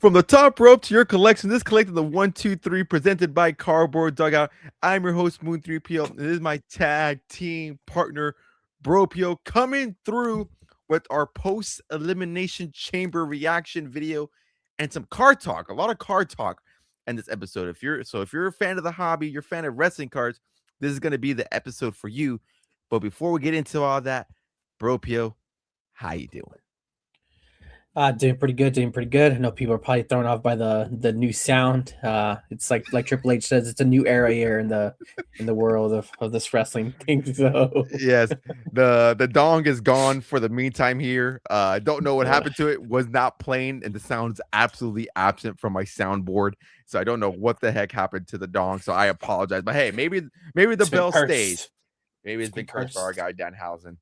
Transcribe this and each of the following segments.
From the top rope to your collection, this collected the 1, 2, 3 presented by Cardboard Dugout. I'm your host, Moon 3PO. And this is my tag team partner, Bro PO, coming through with our post-elimination chamber reaction video and some card talk. A lot of card talk in this episode. If you're a fan of the hobby, you're a fan of wrestling cards, this is going to be the episode for you. But before we get into all that, Bro PO, how you doing? Doing pretty good, doing pretty good. I know people are probably thrown off by the new sound. It's like Triple H says, it's a new era here in the world of this wrestling thing. So Yes, the dong is gone for the meantime here. I don't know what happened to it. Was not playing, and the sound's absolutely absent from my soundboard. So I don't know what the heck happened to the dong. So I apologize. But hey, maybe the bell stays. Maybe it's been cursed by our guy Danhausen,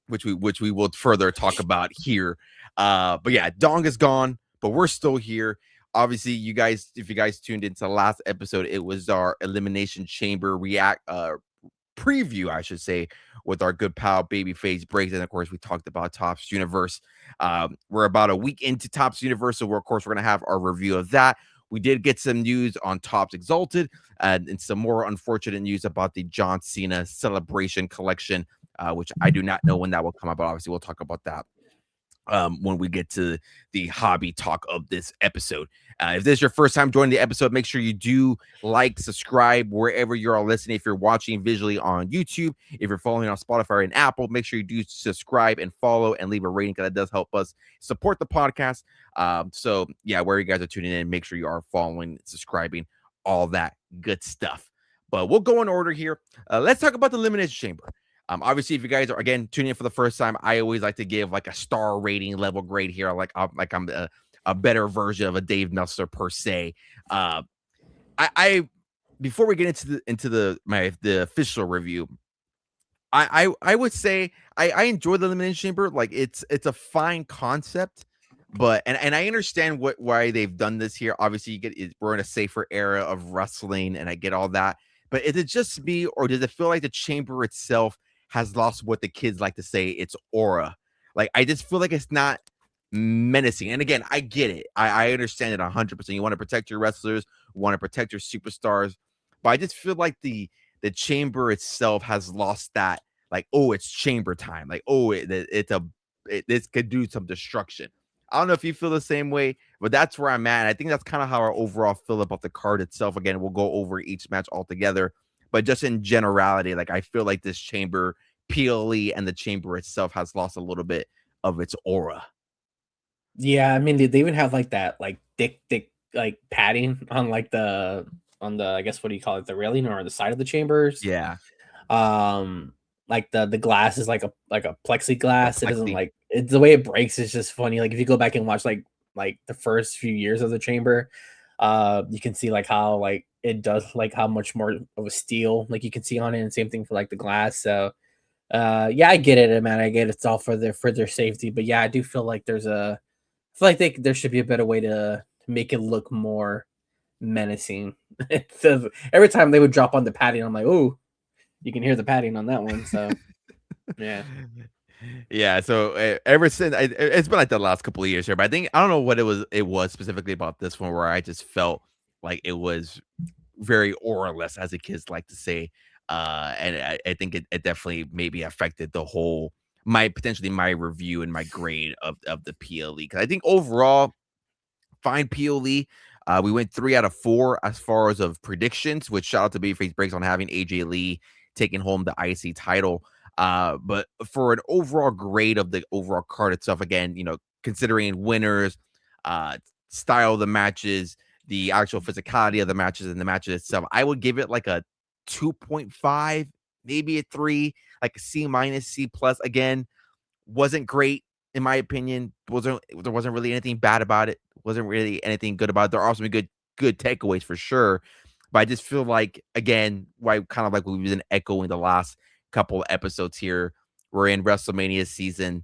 which we will further talk about here. But yeah, dong is gone, but we're still here. Obviously, you guys, if you guys tuned into the last episode, it was our Elimination Chamber preview, I should say, with our good pal Babyface Breaks. And of course, we talked about Topps Universe. We're about a week into Topps Universe, so we're going to have our review of that. We did get some news on Topps Exalted and some more unfortunate news about the John Cena Celebration Collection, which I do not know when that will come out, but obviously we'll talk about that when we get to the hobby talk of this episode. If this is your first time joining the episode, make sure you do like, subscribe wherever you're all listening. If you're watching visually on YouTube, if you're following on Spotify and Apple, make sure you do subscribe and follow and leave a rating, because that does help us support the podcast. So yeah, where you guys are tuning in, make sure you are following, subscribing, all that good stuff. But we'll go in order here. Let's talk about the Elimination Chamber. Obviously, if you guys are again tuning in for the first time, I always like to give like a star rating level grade here. I'm a better version of a Dave Meltzer per se. I before we get into the official review, I would say I enjoy the Elimination Chamber. Like it's a fine concept, but and I understand why they've done this here. Obviously, we're in a safer era of wrestling, and I get all that. But is it just me, or does it feel like the chamber itself has lost what the kids like to say, its aura? Like, I just feel like it's not menacing. And again, I get it. I understand it 100%. You want to protect your wrestlers, want to protect your superstars. But I just feel like the chamber itself has lost that, like, oh, it's chamber time. Like, oh, this could do some destruction. I don't know if you feel the same way, but that's where I'm at. And I think that's kind of how I overall feel about the card itself. Again, we'll go over each match altogether. But just in generality, like I feel like this chamber, PLE, and the chamber itself has lost a little bit of its aura. yeah, I mean they even have like that like thick like padding on the I guess what do you call it, the railing or the side of the chambers. Yeah. Like the glass is like a plexiglass. Yeah, It doesn't like it's the way it breaks is just funny. Like if you go back and watch like the first few years of the chamber, you can see like how like it does like how much more of a steel like you can see on it, and same thing for like the glass. So yeah, I get it, man. I get it's all for their safety, but yeah, I do feel like I feel like there should be a better way to make it look more menacing. So every time they would drop on the padding, I'm like, oh, you can hear the padding on that one. So yeah. Yeah, so ever since it's been like the last couple of years here, but I think I don't know what it was specifically about this one where I just felt like it was very auraless, as the kids like to say. And I think it definitely maybe affected the whole potentially my review and my grade of the PLE, because I think overall fine PLE. We went 3 out of 4 as far as of predictions, which shout out to Babyface Breaks on having AJ Lee taking home the IC title. But for an overall grade of the overall card itself, again, considering winners, style of the matches, the actual physicality of the matches and the matches itself, I would give it like a 2.5, maybe a 3, like a C minus, C plus. Again, wasn't great in my opinion. There wasn't really anything bad about it. Wasn't really anything good about it. There are some good takeaways for sure. But I just feel like, again, why kind of like we've been echoing the last couple of episodes here. We're in WrestleMania season,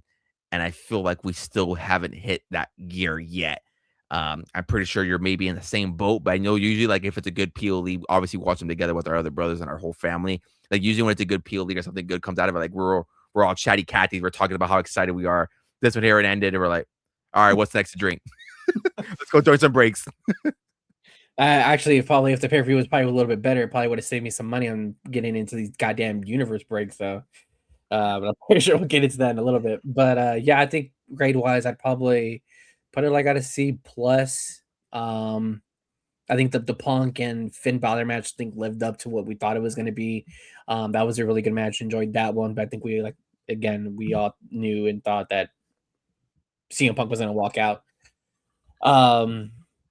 and I feel like we still haven't hit that gear yet. I'm pretty sure you're maybe in the same boat, but I know usually, like, if it's a good PLE, obviously watch them together with our other brothers and our whole family. Like, usually when it's a good PLE or something good comes out of it, like we're all chatty Cathy. We're talking about how excited we are. This one here it ended, and we're like, all right, what's next to drink? Let's go join some breaks. Actually, probably if the pay-per-view was probably a little bit better, it probably would have saved me some money on getting into these goddamn universe breaks, though. But I'm pretty sure we'll get into that in a little bit. But yeah, I think grade-wise, I'd probably put it like at a C plus. I think the Punk and Finn Balor match, I think, lived up to what we thought it was going to be. That was a really good match. Enjoyed that one, but I think we all knew and thought that CM Punk was going to walk out.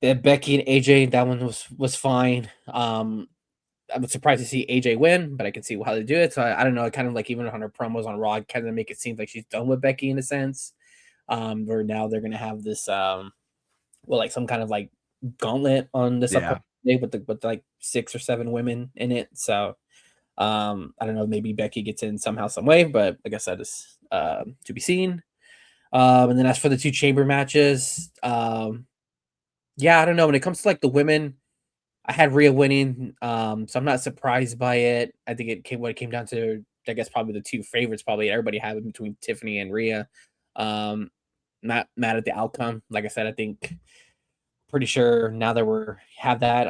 The Becky and AJ, that one was fine. I was surprised to see AJ win, but I can see how they do it. So I don't know. Kind of like even on her promos on Raw, kind of make it seem like she's done with Becky in a sense. Where now they're gonna have this like some kind of like gauntlet on this upcoming day with like 6 or 7 women in it. So I don't know, maybe Becky gets in somehow, some way, but I guess that is to be seen. And then as for the 2 chamber matches, yeah, I don't know. When it comes to like the women, I had Rhea winning, so I'm not surprised by it. I think it came down to, I guess, probably the 2 favorites, probably everybody had between Tiffany and Rhea. Not mad at the outcome. Like I said, I think pretty sure now that have that,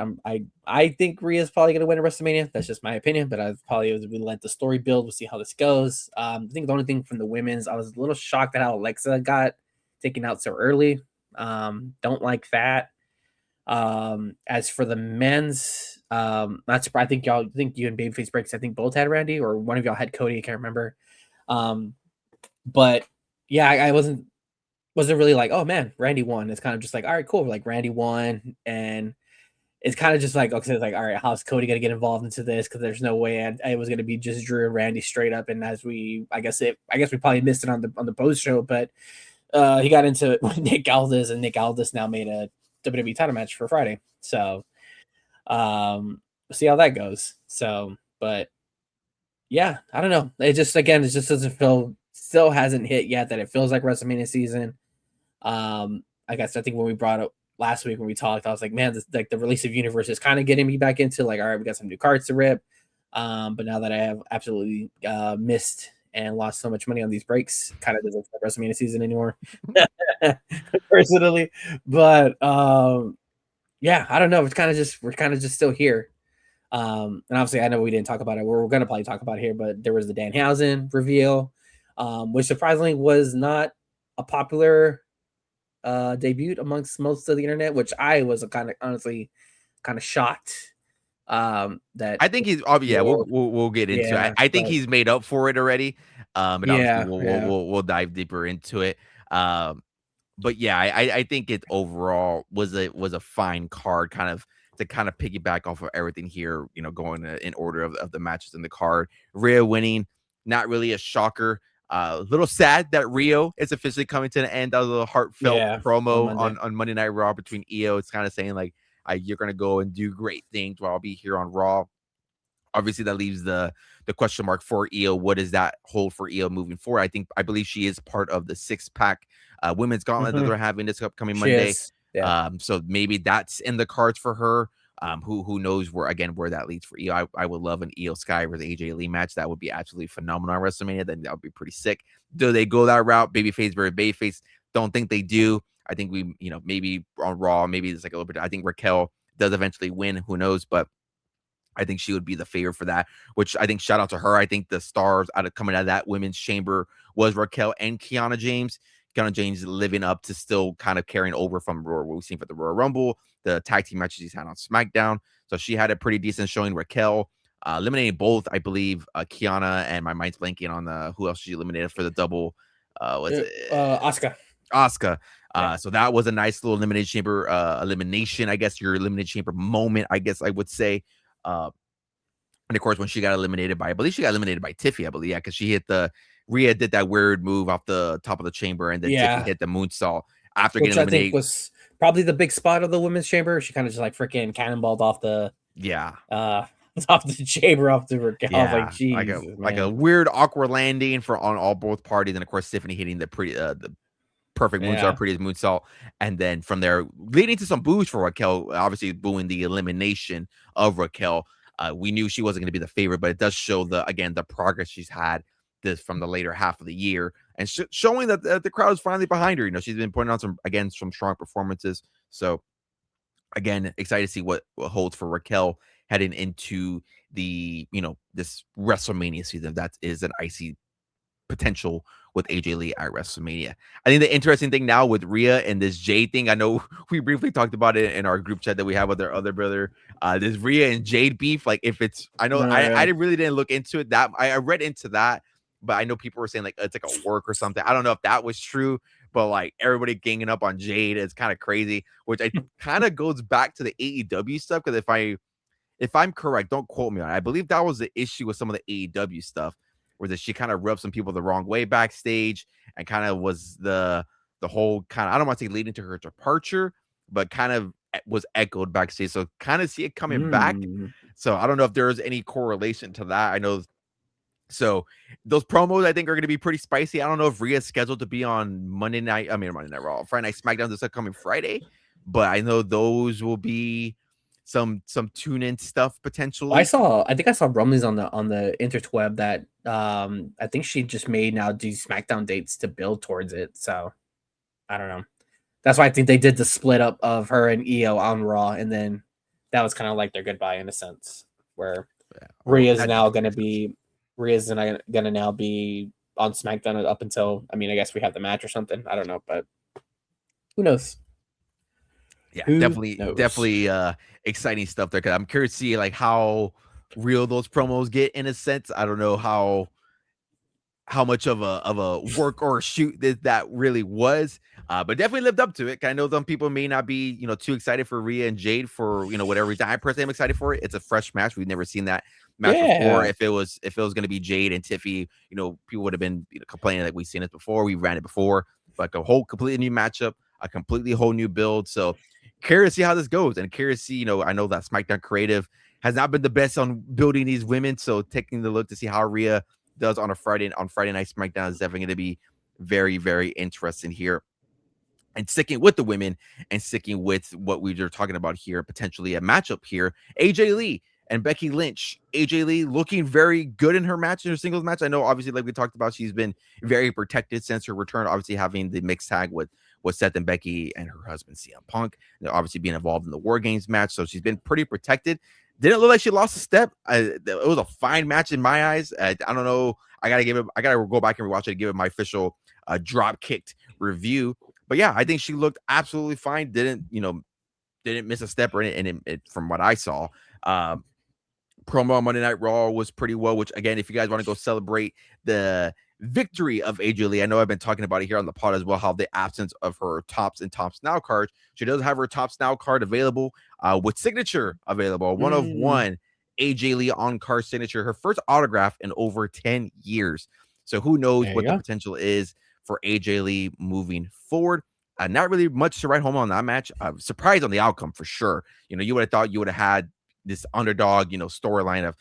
I think Rhea's probably gonna win at WrestleMania. That's just my opinion, but I probably we let the story build. We'll see how this goes. I think the only thing from the women's, I was a little shocked at how Alexa got taken out so early. Don't like that. As for the men's, not surprised. I think you and Babyface Breaks, I think both had Randy, or one of y'all had Cody. I can't remember. But yeah, I wasn't really like, oh man, Randy won. It's kind of just like, all right, cool. Like Randy won, and it's kind of just like, okay, it's like, all right, how's Cody gonna get involved into this? Because there's no way it was gonna be just Drew and Randy straight up. And I guess we probably missed it on the post show, but he got into it with Nick Aldis, and Nick Aldis now made a WWE title match for Friday. So we'll see how that goes. So, but yeah, I don't know. It just doesn't feel, still hasn't hit yet that it feels like WrestleMania season. I guess I think when we brought up last week when we talked, I was like, man, like the release of Universe is kind of getting me back into like, all right, we got some new cards to rip. But now that I have absolutely missed and lost so much money on these breaks, kind of doesn't feel like WrestleMania season anymore. Personally, but yeah, I don't know. We're kind of just still here. And obviously, I know we didn't talk about it. We're going to probably talk about it here, but there was the Danhausen reveal, which surprisingly was not a popular debut amongst most of the internet, which I was honestly kind of shocked. That I think he's we'll get into it. I think he's made up for it already. But obviously we'll dive deeper into it. But yeah, I think it overall was a fine card, kind of to piggyback off of everything here, going in order of the matches in the card. Rhea winning, not really a shocker. A little sad that Rio is officially coming to the end. That was a little heartfelt promo on Monday Night Raw between Io. It's kind of saying like, you're gonna go and do great things while I'll be here on Raw. Obviously, that leaves the question mark for Io. What does that hold for Io moving forward? I believe she is part of the 6-pack women's gauntlet that they're having this upcoming Monday. So maybe that's in the cards for her. Who knows where that leads for Io. I would love an Io Sky versus AJ Lee match. That would be absolutely phenomenal on WrestleMania. Then that would be pretty sick. Do they go that route? Babyface versus babyface? Don't think they do. I think we, maybe on Raw, maybe it's like a little bit. I think Raquel does eventually win. Who knows? But I think she would be the favorite for that, which I think shout out to her. I think the stars coming out of that women's chamber was Raquel and Kiana James. Kiana James living up to still kind of carrying over from what we've seen for the Royal Rumble, the tag team matches he's had on SmackDown. So she had a pretty decent showing. Raquel eliminating both, I believe, Kiana, and my mind's blanking on who else she eliminated for the double. Asuka. So that was a nice little elimination chamber elimination. I guess your elimination chamber moment, I guess I would say. And of course, when she got eliminated by, I believe she got eliminated by Tiffy, I believe, because she hit Rhea did that weird move off the top of the chamber, and then Tiffy hit the moonsault after getting eliminated. I think was probably the big spot of the women's chamber. She kind of just like freaking cannonballed off the off the chamber, off the Raquel. Yeah, like, geez, like a weird awkward landing on both parties, and of course Tiffany hitting the perfect moonsault, prettiest moonsault, and then from there leading to some boos for Raquel. Obviously, booing the elimination of Raquel. We knew she wasn't going to be the favorite, but it does show the progress she's had this from the later half of the year, and showing that the crowd is finally behind her. She's been putting on some strong performances. So again, excited to see what holds for Raquel heading into the this WrestleMania season. That is an icy potential with AJ Lee at WrestleMania. I think the interesting thing now with Rhea and this Jade thing, I know we briefly talked about it in our group chat that we have with our other brother. This Rhea and Jade beef, like if it's, I know I really didn't look into it. That I read into that, but I know people were saying like it's like a work or something. I don't know if that was true, but like everybody ganging up on Jade is kind of crazy, which I kind of goes back to the AEW stuff. Because if I'm correct, don't quote me on it. I believe that was the issue with some of the AEW stuff, where that she kind of rubbed some people the wrong way backstage, and kind of was the whole kind of, I don't want to say leading to her departure, but kind of was echoed backstage. So kind of see it coming back. So I don't know if there's any correlation to that. I know. So those promos I think are going to be pretty spicy. I don't know if Rhea's scheduled to be on Monday Night Raw, Friday Night SmackDown this upcoming Friday, but I know those will be some tune-in stuff potentially. I think I saw rumblings on the interweb that I think she just made now these SmackDown dates to build towards it. So I don't know. That's why I think they did the split up of her and Io on Raw, and then that was kind of like their goodbye in a sense, where Rhea's now going to now be on SmackDown up until, I guess we have the match or something. I don't know, but who knows? Yeah, definitely exciting stuff there, because I'm curious to see like how real those promos get in a sense. I don't know how much of a work or a shoot that really was, but definitely lived up to it. I know some people may not be too excited for Rhea and Jade for whatever reason. I personally am excited for it. It's a fresh match. We've never seen that match before. If it was going to be Jade and Tiffy, people would have been complaining that we've seen it before. We ran it before, but a whole completely new matchup, a completely whole new build. So curious to see how this goes, and curious to see, I know that SmackDown Creative has not been the best on building these women. So taking the look to see how Rhea does on Friday Night SmackDown is definitely going to be very, very interesting here. And sticking with the women and sticking with what we were talking about here, potentially a matchup here, AJ Lee and Becky Lynch. AJ Lee looking very good in her singles match. I know, obviously, like we talked about, she's been very protected since her return, obviously having the mixed tag with Seth and Becky and her husband CM Punk, obviously being involved in the War Games match. So she's been pretty protected. Didn't look like she lost a step. It was a fine match in my eyes. I don't know. I gotta go back and rewatch it to give it my official drop kicked review. But yeah, I think she looked absolutely fine. Didn't miss a step or anything. And from what I saw, promo on Monday Night Raw was pretty well. Which again, if you guys want to go celebrate the victory of AJ Lee, I know I've been talking about it here on the pod as well, how the absence of her Topps and Topps Now cards. She does have her Topps Now card available with signature available, 1/1 AJ Lee on card signature, her first autograph in over 10 years. So who knows what the potential is for AJ Lee moving forward. Not really much to write home on that match. I'm surprised on the outcome for sure. You would have thought you would have had this underdog, storyline of,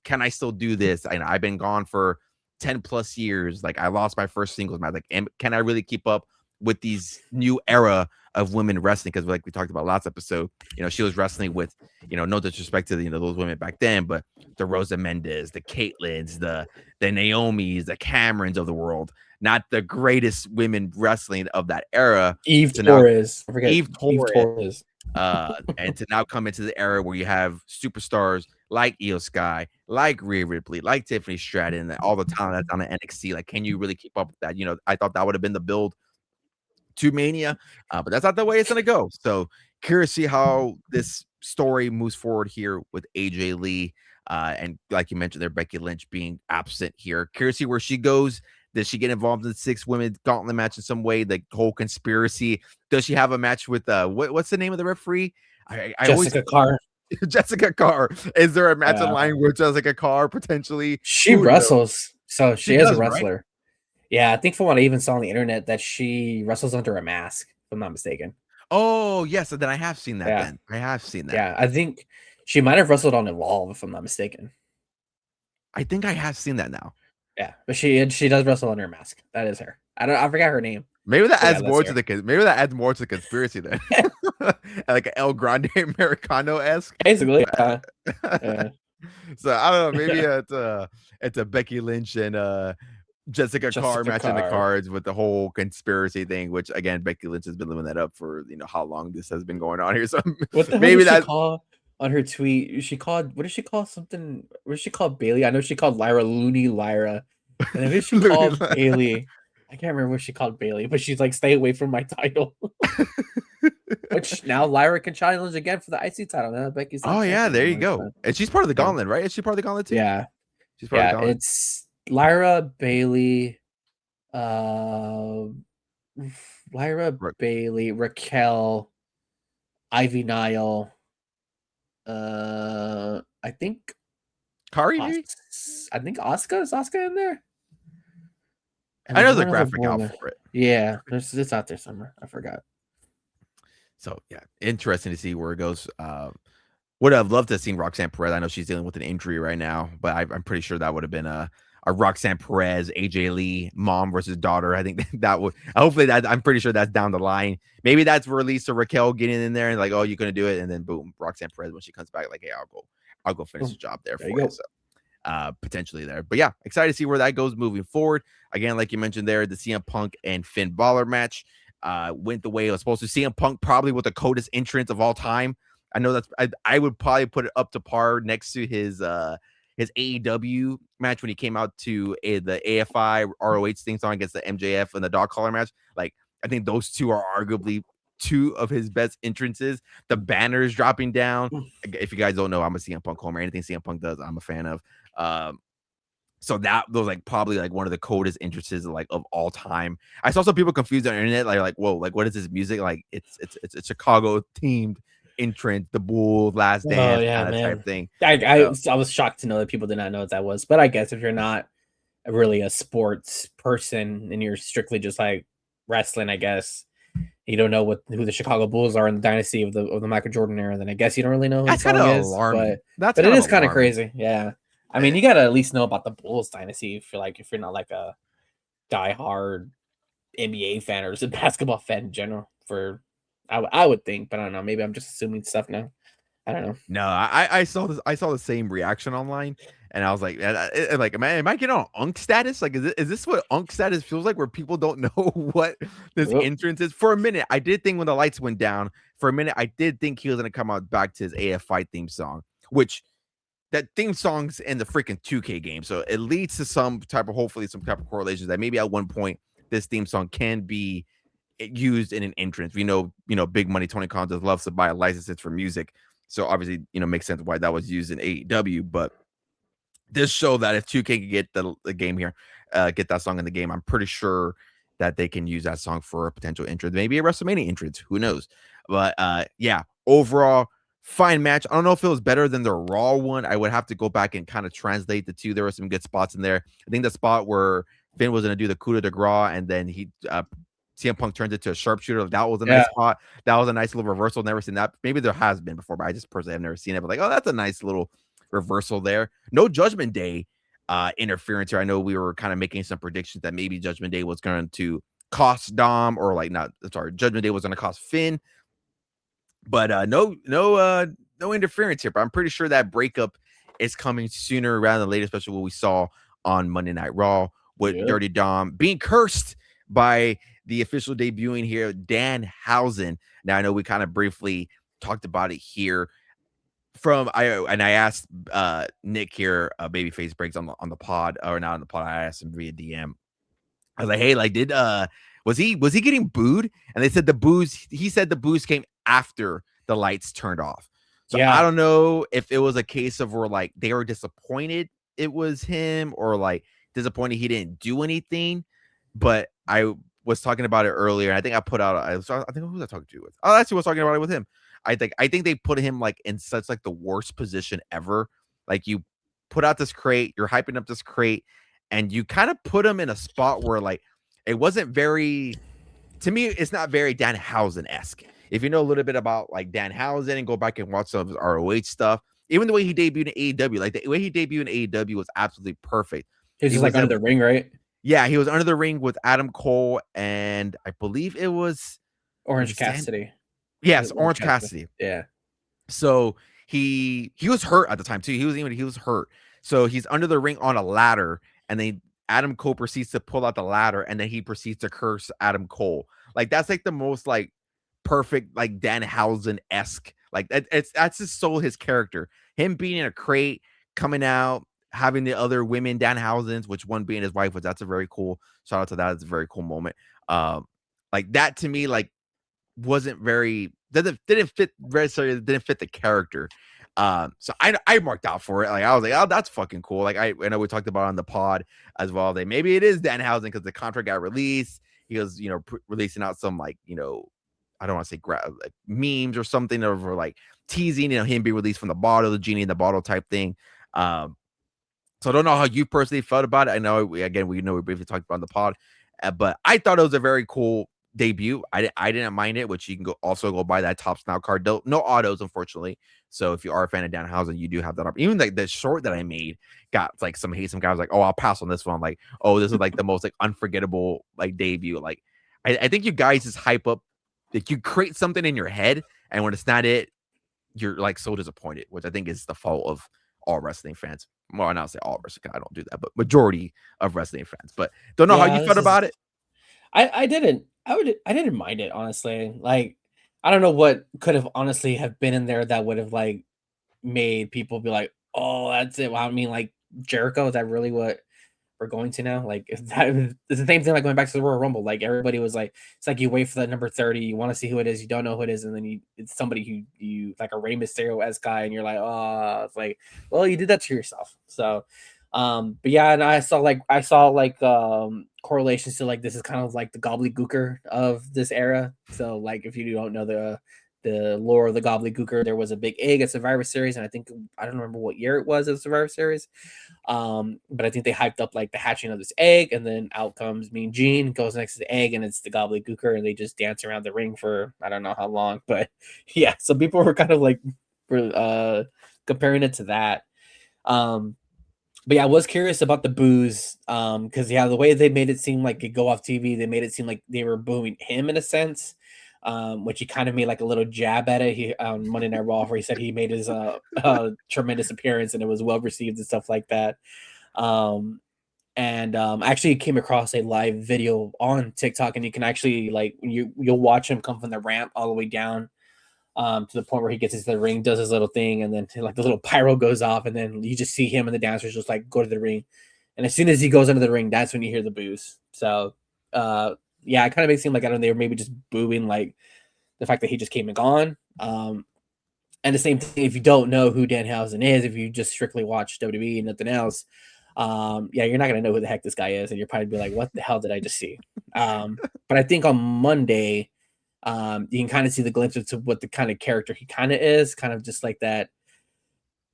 can I still do this? And I've been gone for 10 plus years. Like, I lost my first singles match. Like, can I really keep up with these new era of women wrestling? Because like we talked about last episode, she was wrestling with, no disrespect to those women back then, but the Rosa Mendes, the Caitlins, the Naomis, the Camerons of the world, not the greatest women wrestling of that era. Eve Torres. Eve Torres. And to now come into the era where you have superstars like Io Sky, like Rhea Ripley, like Tiffany Stratton, and all the talent that's on the NXT. Like, can you really keep up with that? I thought that would have been the build to Mania, but that's not the way it's going to go. So curious to see how this story moves forward here with AJ Lee. And like you mentioned there, Becky Lynch being absent here. Curious to see where she goes. Does she get involved in the 6 women gauntlet match in some way? The whole conspiracy. Does she have a match with what's the name of the referee? Jessica Carr. Jessica Carr. Is there a match in line with Jessica Carr potentially? She wrestles, so she is a wrestler. Right? Yeah, I think from what I even saw on the internet that she wrestles under a mask, if I'm not mistaken. Oh, yes. So then I have seen that. Yeah. Then I have seen that. Yeah, I think she might have wrestled on Evolve, if I'm not mistaken. I think I have seen that now. Yeah, but she does wrestle under a mask. That is her. I forgot her name. Maybe that adds more to the conspiracy then. Like an El Grande Americano-esque. Basically, yeah. So I don't know. Maybe it's a Becky Lynch and Jessica Carr Jessica matching the Carr. cards with the whole conspiracy thing, which again, Becky Lynch has been living that up for how long this has been going on here. So What the hell maybe did she that call on her tweet? She called, what did she call something? What did she call Bailey? I know she called Lyra Looney Lyra. And then who did she call Bailey? I can't remember what she called Bailey, but she's like, stay away from my title. Which now Lyra can challenge again for the IC title. Now Becky's not oh yeah, champion there you anymore. go. So, And she's part of the yeah. gauntlet, right? Is she part of the gauntlet too? Yeah. She's part of the Yeah. gauntlet. It's Lyra, Bailey, uh, Lyra, Right. Bailey, Raquel, Ivy Nile. I think Kari, maybe? I think Asuka is Asuka in there. And I know there's the one other graphic out woman. for it. Yeah, it's out there somewhere. I forgot. So yeah, interesting to see where it goes. Would have loved to have seen Roxanne Perez. I know she's dealing with an injury right now, but I'm pretty sure that would have been a Roxanne Perez, AJ Lee, mom versus daughter. I think that would hopefully that I'm pretty sure that's down the line. Maybe that's released to Raquel getting in there and like, oh, you're gonna do it, and then boom, Roxanne Perez when she comes back, like, hey, I'll go finish the job there for you. So potentially there. But yeah, excited to see where that goes moving forward. Again, like you mentioned there, the CM Punk and Finn Balor match went the way it was supposed to. CM Punk probably with the coldest entrance of all time. I know that's I would probably put it up to par next to his AEW match when he came out to the AFI ROH theme song against the MJF and the dog collar match. Like, I think those two are arguably two of his best entrances. The banners dropping down. If you guys don't know, I'm a CM Punk homer. Anything CM Punk does, I'm a fan of. So that was like probably like one of the coldest entrances like of all time. I saw some people confused on the internet, like whoa, like what is this music? Like it's a Chicago themed entrance, the Bull, Last Dance kind of type thing. I was shocked to know that people did not know what that was. But I guess if you're not really a sports person and you're strictly just like wrestling, I guess you don't know who the Chicago Bulls are in the dynasty of the Michael Jordan era, then I guess you don't really know who That's the song kind of is. alarming. But it is kind of crazy. Yeah. I mean, you gotta at least know about the Bulls dynasty if you're not like a diehard NBA fan or just a basketball fan in general. I would think, but I don't know. Maybe I'm just assuming stuff now. I don't know. No, I saw this. I saw the same reaction online, and I was like, like, am I getting on Unk status? Like, is this what Unk status feels like, where people don't know what this entrance is? For a minute, I did think when the lights went down. For a minute, I did think he was gonna come out back to his AF fight theme song, which that theme song's in the freaking 2K game, so it leads to hopefully some type of correlations that maybe at one point this theme song can be used in an entrance. We know, Big Money Tony Khan loves to buy licenses for music. So obviously, makes sense why that was used in AEW, but this show that if 2K can get the game here, get that song in the game, I'm pretty sure that they can use that song for a potential entrance, maybe a WrestleMania entrance, who knows? But yeah, overall, fine match. I don't know if it was better than the Raw one. I would have to go back and kind of translate the two. There were some good spots in there. I think the spot where Finn was going to do the coup de grace, and then CM Punk turns it to a sharpshooter. That was a nice spot. That was a nice little reversal. Never seen that. Maybe there has been before, but I just personally have never seen it. But like, oh, that's a nice little reversal there. No Judgment Day interference here. I know we were kind of making some predictions that maybe Judgment Day was going to cost Dom, or Judgment Day was going to cost Finn. But no interference here. But I'm pretty sure that breakup is coming sooner rather than later, especially what we saw on Monday Night Raw with Dirty Dom being cursed by the official debuting here, Danhausen. Now I know we kind of briefly talked about it here. I asked Nick here, Babyface Breaks on the pod, or not on the pod. I asked him via DM. I was like, hey, like, was he getting booed? And they said he said the boos came after the lights turned off. So I don't know if it was a case of where like they were disappointed it was him, or like disappointed he didn't do anything. But I was talking about it earlier. And I think I put out, I think who was I talking to with? Oh, actually was talking about it with him. I think they put him like in such like the worst position ever. Like, you put out this crate, you're hyping up this crate, and you kind of put him in a spot where like it wasn't very, to me, it's not very Danhausen-esque. If you know a little bit about like Danhausen and go back and watch some of his ROH stuff, even the way he debuted in AEW, like the way he debuted in AEW was absolutely perfect. He was just like under the ring, right? Yeah, he was under the ring with Adam Cole, and I believe it was Orange Cassidy. Yes, Orange Cassidy. Yeah. So he was hurt at the time too. He was hurt. So he's under the ring on a ladder, and Adam Cole proceeds to pull out the ladder, and then he proceeds to curse Adam Cole. Like that's like the most like perfect like Danhausen esque. Like that's just so his character. Him being in a crate, coming out, having the other women Danhausens, which one being his wife, which that's a very cool shout out to that. It's a very cool moment. Like that to me, like wasn't very didn't fit necessarily didn't fit the character. So I marked out for it. Like I was like, oh, that's fucking cool. Like I know we talked about it on the pod as well. That maybe it is Danhausen because the contract got released. He was, releasing out some like, I don't want to say like memes or something over like teasing, him being released from the bottle, the genie in the bottle type thing. So I don't know how you personally felt about it. I know we briefly talked about on the pod, but I thought it was a very cool debut. I didn't mind it, which you can also go buy that Topps Now card. No autos, unfortunately. So if you are a fan of Danhausen, you do have that. Even like the short that I made got like some hate. Some guys like, oh, I'll pass on this one. Like, oh, this is like the most like unforgettable like debut. Like, I think you guys just hype up. Like you create something in your head, and when it's not it, you're like so disappointed, which I think is the fault of all wrestling fans. Well, I not say all wrestling, I don't do that, but majority of wrestling fans. But don't know how you felt about it. I didn't mind it, honestly. Like, I don't know what could have honestly have been in there that would have like made people be like, oh, that's it. Well, I mean, like Jericho, is that really what we're going to now? Like, it's the same thing like going back to the Royal Rumble. Like everybody was like, it's like you wait for that number 30, you want to see who it is, you don't know who it is, and then it's somebody who you like a Rey Mysterio esque guy, and you're like, oh, it's like, well, you did that to yourself. So but yeah, and I saw like correlations to like this is kind of like the gobbledygooker of this era. So like if you don't know the lore of the gobbledygooker, there was a big egg at Survivor Series, and I don't remember what year it was at Survivor Series. But I think they hyped up like the hatching of this egg, and then out comes Mean Gene, goes next to the egg, and it's the gobbledygooker, and they just dance around the ring for I don't know how long, but yeah, so people were kind of like comparing it to that. But yeah, I was curious about the boos, because the way they made it seem like it go off TV, they made it seem like they were booing him in a sense, which he kind of made like a little jab at it. He on Monday Night Raw, where he said he made his tremendous appearance and it was well received and stuff like that. And I actually came across a live video on TikTok, and you can actually like you'll watch him come from the ramp all the way down to the point where he gets into the ring, does his little thing, and then like the little pyro goes off, and then you just see him and the dancers just like go to the ring. And as soon as he goes into the ring, that's when you hear the boos. So yeah, it kind of makes it seem like I don't know, they were maybe just booing like the fact that he just came and gone. And the same thing, if you don't know who Danhausen is, if you just strictly watch WWE and nothing else, yeah, you're not gonna know who the heck this guy is, and you're probably be like, what the hell did I just see? But I think on Monday, you can kind of see the glimpse into what the kind of character he kind of is, kind of just like that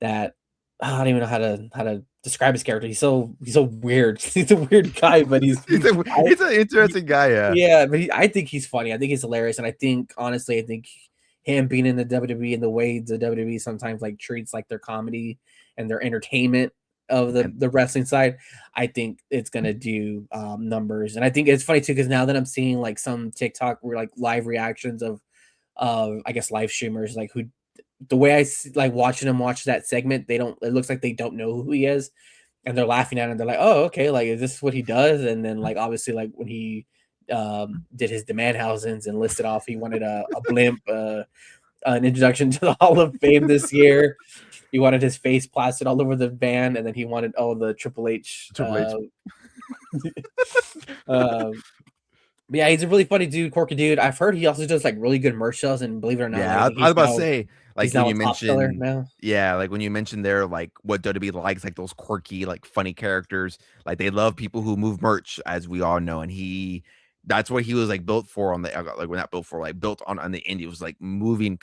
I don't even know how to describe his character. He's so weird. He's a weird guy, but he's an interesting guy. Yeah, but I think he's funny. I think he's hilarious, and I think honestly, I think him being in the WWE and the way the WWE sometimes like treats like their comedy and their entertainment of the wrestling side, I think it's gonna do numbers. And I think it's funny too, because now that I'm seeing like some TikTok where like live reactions of I guess live streamers, like who the way I see, like watching them watch that segment, it looks like they don't know who he is, and they're laughing at him. They're like, oh, okay, like is this what he does? And then like obviously like when he did his demand housings and listed off he wanted a blimp, an introduction to the Hall of Fame this year. He wanted his face plastered all over the van, and then he wanted the Triple H. But yeah, he's a really funny dude, quirky dude. I've heard he also does like really good merch sales, and believe it or not, yeah, like, I was about to say, like when you mentioned, like when you mentioned there, like what WWE likes, like those quirky, like funny characters, like they love people who move merch, as we all know, and that's what he was like built for on the like we're not built for, like built on the indie. It was like moving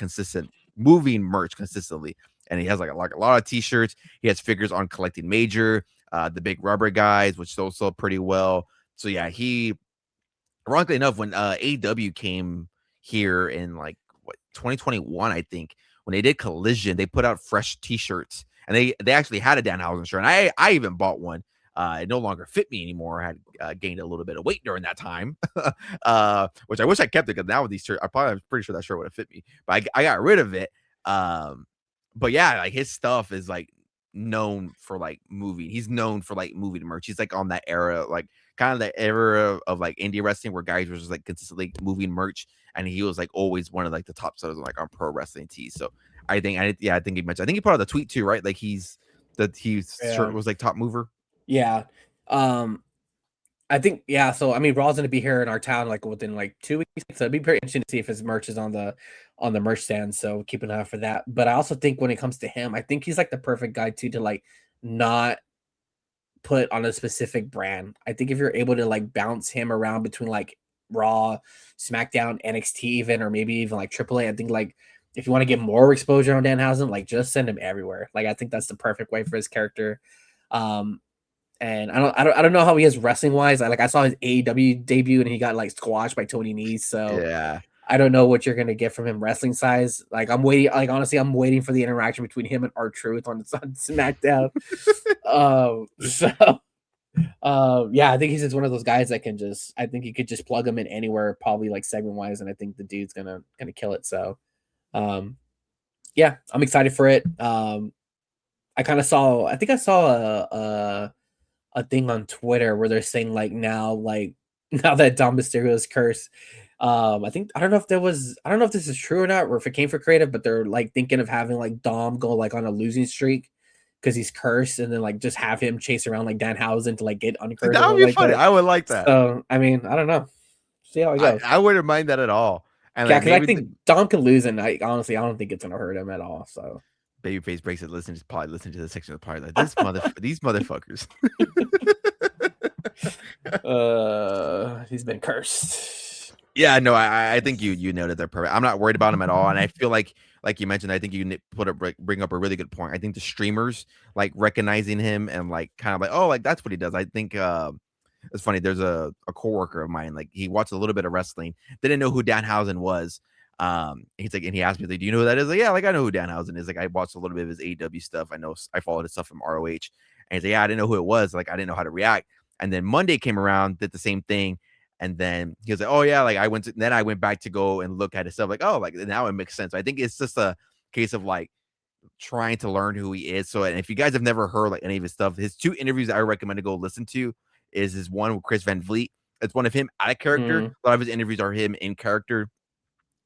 merch consistently, and he has like a lot of t-shirts. He has figures on Collecting Major, the big rubber guys, which those sell pretty well. So yeah, ironically enough, when AEW came here in like 2021, I think, when they did Collision, they put out fresh t-shirts, and they actually had a Danhausen shirt, and I even bought one. It no longer fit me anymore. I had gained a little bit of weight during that time, which I wish I kept it, because now with these shirts, I'm pretty sure that shirt would have fit me, but I got rid of it. But yeah, like his stuff is like known for like movie. He's known for like movie merch. He's like on that era, like kind of the era of like indie wrestling where guys were just like consistently moving merch, and he was like always one of like the top sellers like on pro wrestling tees. So I think I think he mentioned, I think he put out the tweet too, right? Like his shirt Yeah. was like top mover. Yeah. I think, yeah. So I mean, Raw's gonna be here in our town like within like 2 weeks. So it'd be pretty interesting to see if his merch is on the merch stand. So keep an eye out for that. But I also think when it comes to him, I think he's like the perfect guy too to like not put on a specific brand. I think if you're able to like bounce him around between like Raw, SmackDown, NXT, even, or maybe even like AAA, I think like if you want to get more exposure on Danhausen, like just send him everywhere. Like I think that's the perfect way for his character. And I don't know how he is wrestling wise. I saw his AEW debut and he got like squashed by Tony Nese. So Yeah. I don't know what you're gonna get from him wrestling size. Like I'm waiting. Like honestly, I'm waiting for the interaction between him and R-Truth on SmackDown. Yeah, I think he's just one of those guys that can just. I think you could just plug him in anywhere, probably like segment wise, and I think the dude's gonna kill it. So, yeah, I'm excited for it. I kind of saw. I think I saw a thing on Twitter where they're saying like now that Dom Mysterio is cursed. I think I don't know if this is true or not, or if it came for creative, but they're like thinking of having like Dom go like on a losing streak because he's cursed, and then like just have him chase around like Danhausen to like get uncursed or That would something be like funny. that. I would like that. So I mean, I don't know. See how it goes. I wouldn't mind that at all. And Yeah, like because I maybe think Dom can lose, and I honestly I don't think it's gonna hurt him at all. So Babyface breaks it. Probably listen to the section of the party like these motherfuckers. he's been cursed. Yeah, no, I think you noted that perfect. I'm not worried about him at all, and I feel like you mentioned, I think you bring up a really good point. I think the streamers like recognizing him and like kind of like, oh, like that's what he does. I think it's funny. There's a coworker of mine, like he watched a little bit of wrestling, didn't know who Danhausen was. He's like, and he asked me, like, do you know who that is? Like, yeah, like I know who Danhausen is. Like I watched a little bit of his AEW stuff. I followed his stuff from ROH, and he's like, yeah, I didn't know who it was. Like I didn't know how to react. And then Monday came around, did the same thing. And then he was like, oh yeah, like then I went back to go and look at his stuff, like, oh, like now it makes sense. I think it's just a case of like trying to learn who he is. So, and if you guys have never heard like any of his stuff, his 2 interviews I recommend to go listen to is his one with Chris Van Vliet. It's one of him out of character. A lot of his interviews are him in character.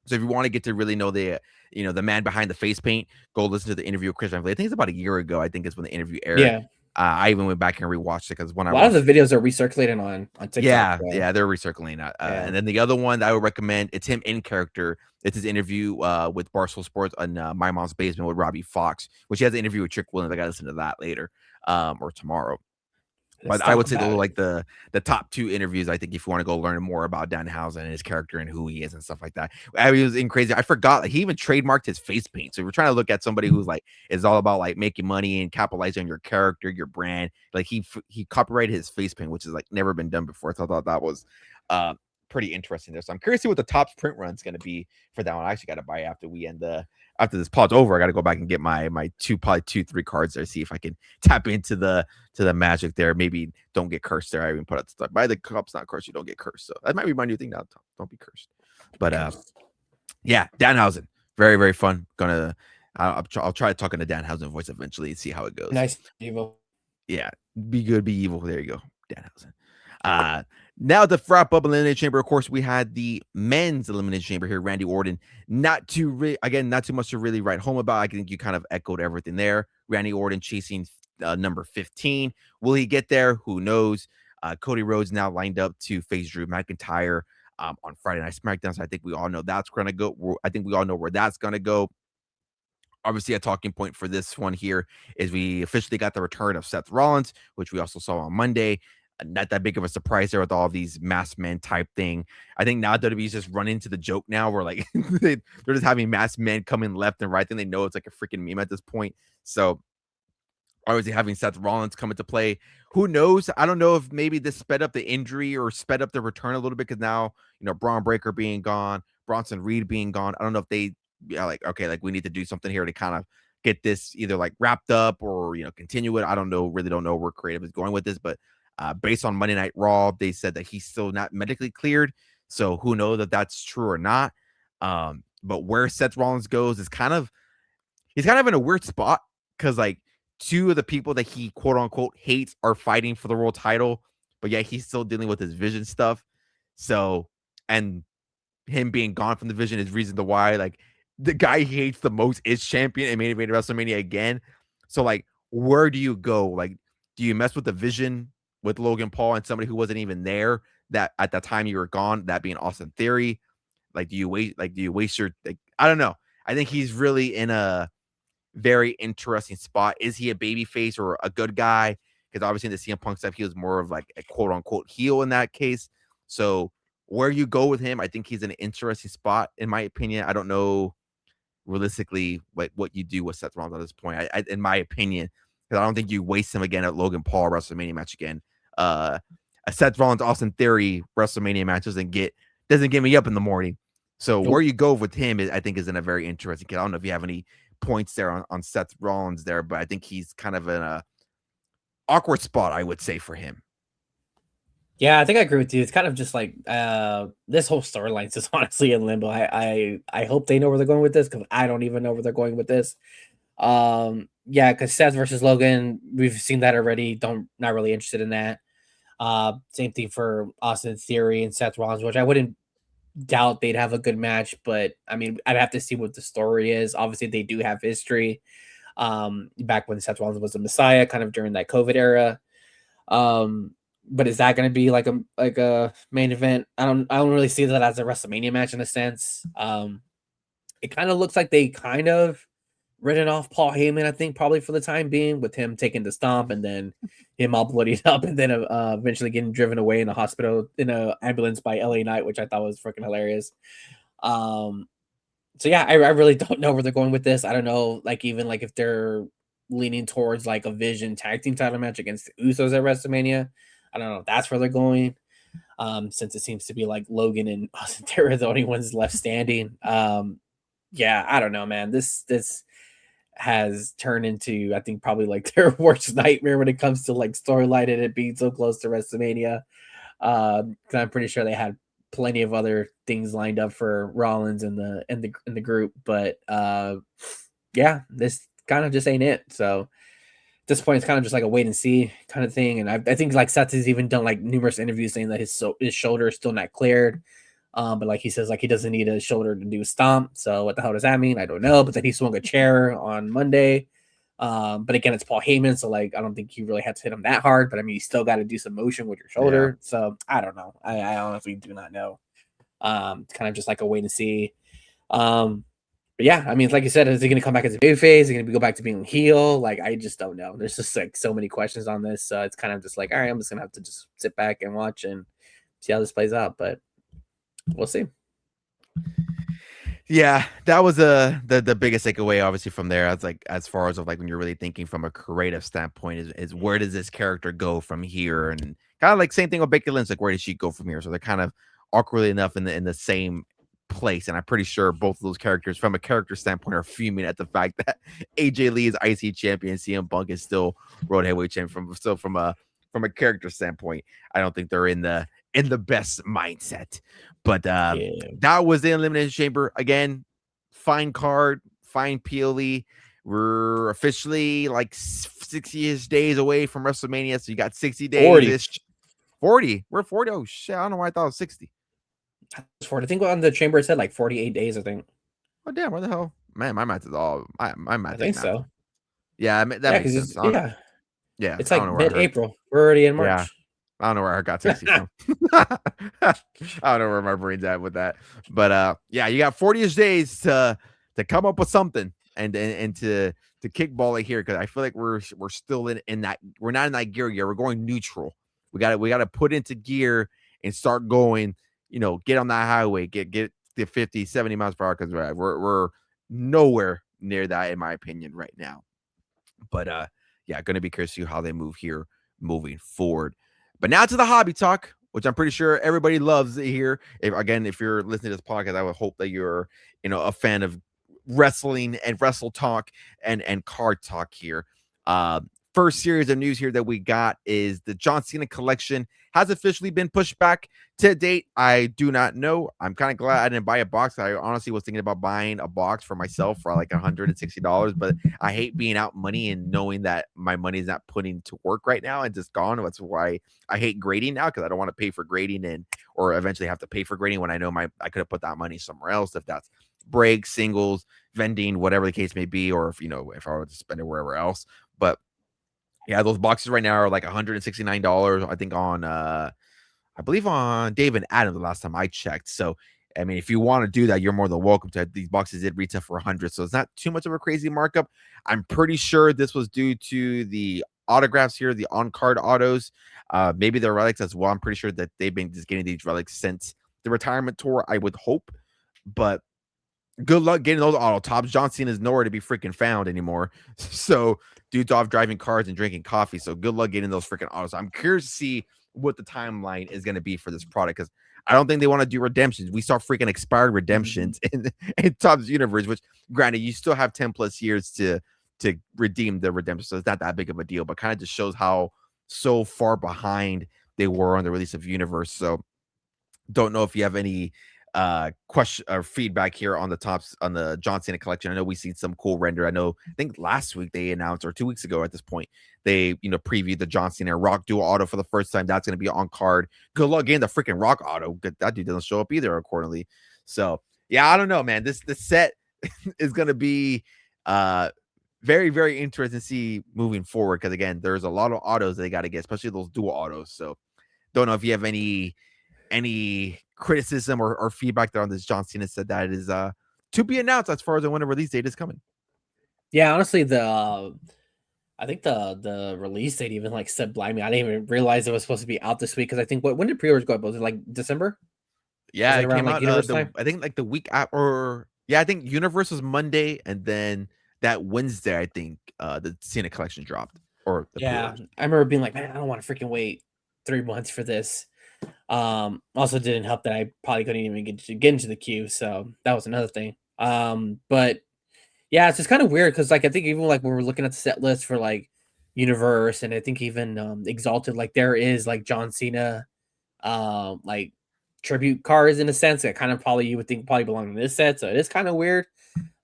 So if you want to get to really know the the man behind the face paint, go listen to the interview with Chris Van Vliet. I think it's about a year ago. I think it's when the interview aired. Yeah. I even went back and rewatched it because when a lot of the videos are recirculating on TikTok. Yeah, they're recirculating. And then the other one that I would recommend, it's him in character. It's his interview with Barstool Sports on My Mom's Basement with Robbie Fox, which he has an interview with Trick Williams. I got to listen to that later or tomorrow. But I would say those are like the top 2 interviews, I think, if you want to go learn more about Danhausen and his character and who he is and stuff like that. I was in crazy. I forgot, like, he even trademarked his face paint. So we're trying to look at somebody who's like is all about like making money and capitalizing on your character, your brand. Like he copyrighted his face paint, which is like never been done before. So I thought that was pretty interesting there. So I'm curious to see what the Topps print run is going to be for that one. I actually got to buy after we end after this pod's over. I got to go back and get my probably 2-3 cards there, see if I can tap into the magic there. Maybe don't get cursed there. I even put out stuff. Buy the cups, not cursed. You don't get cursed. So that might be my new thing now. Don't be cursed. But yeah, Danhausen, very very fun. I'll try talking to Danhausen voice eventually and see how it goes. Nice, evil. Yeah, be good, be evil. There you go, Danhausen. Now to wrap up Elimination Chamber, of course, we had the men's Elimination Chamber here. Randy Orton, not too much to really write home about. I think you kind of echoed everything there. Randy Orton chasing number 15. Will he get there? Who knows? Cody Rhodes now lined up to face Drew McIntyre on Friday Night SmackDown. So I think we all know that's going to go. I think we all know where that's going to go. Obviously, a talking point for this one here is we officially got the return of Seth Rollins, which we also saw on Monday. Not that big of a surprise there with all these masked men type thing. I think now WWE's just run into the joke now where like they're just having masked men come in left and right. And they know it's like a freaking meme at this point. So obviously having Seth Rollins come into play, who knows? I don't know if maybe this sped up the injury or sped up the return a little bit because now, Braun Breaker being gone, Bronson Reed being gone. I don't know if they like, okay, like we need to do something here to kind of get this either like wrapped up or, continue it. I don't know. Really don't know where creative is going with this, but based on Monday Night Raw, they said that he's still not medically cleared. So who knows if that's true or not. But where Seth Rollins goes is he's kind of in a weird spot because like two of the people that he quote unquote hates are fighting for the world title, but yet he's still dealing with his vision stuff. So, and him being gone from the vision is reason to why like the guy he hates the most is champion and main event WrestleMania again. So like, where do you go? Like, do you mess with the vision with Logan Paul and somebody who wasn't even there that at the time you were gone, that being Austin Theory? Like, do you waste your like? I don't know. I think he's really in a very interesting spot. Is he a baby face or a good guy? Because obviously in the CM Punk stuff, he was more of like a quote unquote heel in that case. So where you go with him, I think he's in an interesting spot, in my opinion. I don't know realistically what you do with Seth Rollins at this point. In my opinion, because I don't think you waste him again at Logan Paul WrestleMania match again. A Seth Rollins Austin Theory WrestleMania match doesn't get me up in the morning. So where you go with him is, I think, is in a very interesting. I don't know if you have any points there on Seth Rollins there, but I think he's kind of in a awkward spot, I would say, for him. Yeah, I think I agree with you. It's kind of just like this whole storyline is just honestly in limbo. I hope they know where they're going with this, because I don't even know where they're going with this. Yeah, because Seth versus Logan, we've seen that already. Not really interested in that. Same thing for Austin Theory and Seth Rollins, which I wouldn't doubt they'd have a good match, but I mean, I'd have to see what the story is. Obviously, they do have history. Back when Seth Rollins was the Messiah, kind of during that COVID era. But is that going to be like a main event? I don't really see that as a WrestleMania match in a sense. It kind of looks like they kind of written off Paul Heyman, I think, probably for the time being, with him taking the stomp and then him all bloodied up and then eventually getting driven away in a hospital in an ambulance by LA Knight, which I thought was freaking hilarious. So yeah, I really don't know where they're going with this. I don't know, like even like if they're leaning towards like a Vision tag team title match against the Usos at WrestleMania. I don't know if that's where they're going. Since it seems to be like Logan and Austin Theory are the only ones left standing. Yeah, I don't know, man. This has turned into, I think, probably like their worst nightmare when it comes to like storyline and it being so close to WrestleMania. I'm pretty sure they had plenty of other things lined up for Rollins in the group, but yeah, this kind of just ain't it. So at this point, it's kind of just like a wait and see kind of thing. And I think like Seth has even done like numerous interviews saying that his shoulder is still not cleared. But like he says, like he doesn't need a shoulder to do a stomp. So what the hell does that mean? I don't know. But then he swung a chair on Monday. But again, it's Paul Heyman, so like I don't think you really have to hit him that hard. But I mean, you still got to do some motion with your shoulder. Yeah. So I don't know. I honestly do not know. It's kind of just like a wait and see. But yeah, I mean, like you said, is he going to come back as a babyface? Is he going to go back to being heel? Like, I just don't know. There's just like so many questions on this. So it's kind of just like, all right, I'm just going to have to just sit back and watch and see how this plays out. But we'll see. Yeah, that was the biggest takeaway, obviously, from there. As like as far as of like when you're really thinking from a creative standpoint, is where does this character go from here? And kind of like same thing with Becky Lynch, like where does she go from here? So they're kind of awkwardly enough in the same place, and I'm pretty sure both of those characters, from a character standpoint, are fuming at the fact that AJ Lee is IC champion, CM Punk is still World Heavyweight champion. From a character standpoint, I don't think they're in the best mindset. But that was the Elimination Chamber. Again, fine card, fine PLE. We're officially like 60-ish days away from WrestleMania. So you got 60 days. 40. We're 40. Oh, shit. I don't know why I thought it was 60. I think on the chamber it said like 48 days, I think. Oh, damn. Where the hell? Man, my math is all. My math. I think so. Yeah, that makes sense. Yeah. It's like mid-April. We're already in March. Yeah. I don't know where I got 60 from. I don't know where my brain's at with that. But yeah, you got 40-ish days to come up with something and to kickball it here, because I feel like we're still in that, we're not in that gear yet. We're going neutral. We got to put into gear and start going, get on that highway, get the 50, 70 miles per hour, because we're nowhere near that, in my opinion, right now. But yeah, going to be curious to see how they move here moving forward. But now to the hobby talk, which I'm pretty sure everybody loves to hear. If you're listening to this podcast, I would hope that you're, a fan of wrestling and wrestle talk and card talk here. first series of news here that we got is the John Cena collection has officially been pushed back to date. I do not know. I'm kind of glad I didn't buy a box. I honestly was thinking about buying a box for myself for like $160, but I hate being out money and knowing that my money is not putting to work right now and just gone. That's why I hate grading now, because I don't want to pay for grading and or eventually have to pay for grading when I know I could have put that money somewhere else, if that's breaks, singles, vending, whatever the case may be, or if I were to spend it wherever else. But yeah, those boxes right now are like $169. I think on I believe on Dave and Adam the last time I checked. So I mean, if you want to do that, you're more than welcome to. These boxes did retail for 100, so it's not too much of a crazy markup. I'm pretty sure this was due to the autographs here, the on-card autos, maybe the relics as well. I'm pretty sure that they've been just getting these relics since the retirement tour, I would hope. But good luck getting those auto tops. John Cena is nowhere to be freaking found anymore. So dude's off driving cars and drinking coffee. So good luck getting those freaking autos. I'm curious to see what the timeline is going to be for this product, because I don't think they want to do redemptions. We saw freaking expired redemptions in Topps universe, which granted you still have 10 plus years to redeem the redemption. So it's not that big of a deal, but kind of just shows how so far behind they were on the release of universe. So don't know if you have any question or feedback here on the Topps on the John Cena collection. I know we seen some cool render. I think last week they announced, or 2 weeks ago at this point, they previewed the John Cena Rock dual auto for the first time. That's going to be on card. Good luck getting the freaking Rock auto. That dude doesn't show up either accordingly. So yeah, I don't know, man. This set is going to be very, very interesting to see moving forward, because again, there's a lot of autos they got to get, especially those dual autos. So don't know if you have any criticism or feedback there on this. John Cena said that it is to be announced as far as when a release date is coming. Yeah, honestly, I think the release date even like said blind me. I didn't even realize it was supposed to be out this week, because I think when did pre-orders go up? Was it like December? Yeah, Was it it around came like out Universe time? I think like the week after, or yeah, I think Universe was Monday, and then that Wednesday I think the Cena collection dropped, or the Yeah, pre-orders. I remember being like, man, I don't want to freaking wait 3 months for this. Also didn't help that I probably couldn't even get into the queue, so that was another thing. But yeah, it's just kind of weird, because like I think even like when we're looking at the set list for like Universe, and I think even Exalted, like there is like John Cena like tribute cards in a sense that kind of probably you would think probably belong in this set. So it is kind of weird.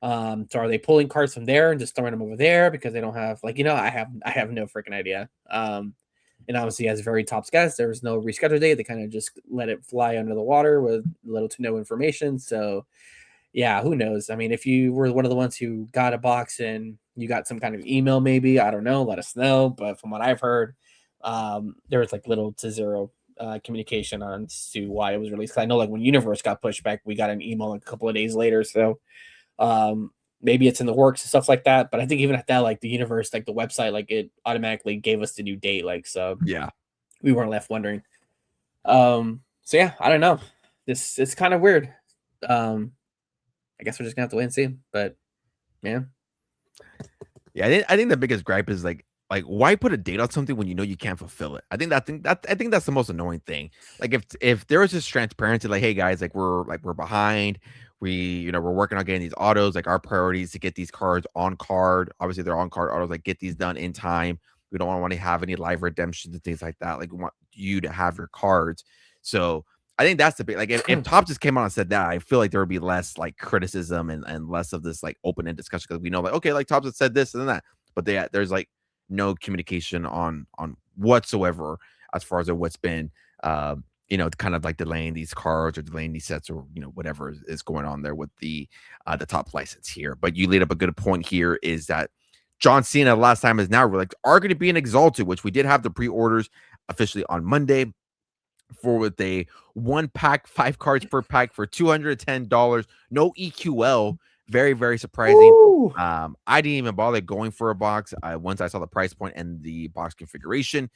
So are they pulling cards from there and just throwing them over there because they don't have like I have no freaking idea. And obviously as very Topps guest, there was no reschedule date. They kind of just let it fly under the water with little to no information. So yeah, who knows? I mean, if you were one of the ones who got a box and you got some kind of email, maybe, I don't know, let us know. But from what I've heard, there was like little to zero communication on to why it was released. 'Cause I know like when Universe got pushed back, we got an email like a couple of days later. So maybe it's in the works and stuff like that. But I think even at that, like the Universe, like the website, like it automatically gave us the new date. Like, so Yeah. we weren't left wondering. So yeah, I don't know. It's kind of weird. I guess we're just gonna have to wait and see. But yeah. Yeah, I think the biggest gripe is like why put a date on something when you know you can't fulfill it? I think that's the most annoying thing. Like if there was just transparency, like, hey guys, we're behind. We're working on getting these autos. Like our priorities to get these cards on card. Obviously, they're on card autos. Like get these done in time. We don't want to have any live redemptions and things like that. Like we want you to have your cards. So I think that's the big, like if Top just came out and said that, I feel like there would be less like criticism and less of this like open-ended discussion, because we know like, okay, like Top has said this and that, but there's like no communication on whatsoever as far as what's been kind of like delaying these cards or delaying these sets, or whatever is going on there with the Top license here. But you laid up a good point here, is that John Cena last time is now like are going to be an Exalted, which we did have the pre-orders officially on Monday for, with a 1 pack, 5 cards per pack for $210. No EQL. Very, very surprising. Woo! I didn't even bother going for a box once I saw the price point and the box configuration.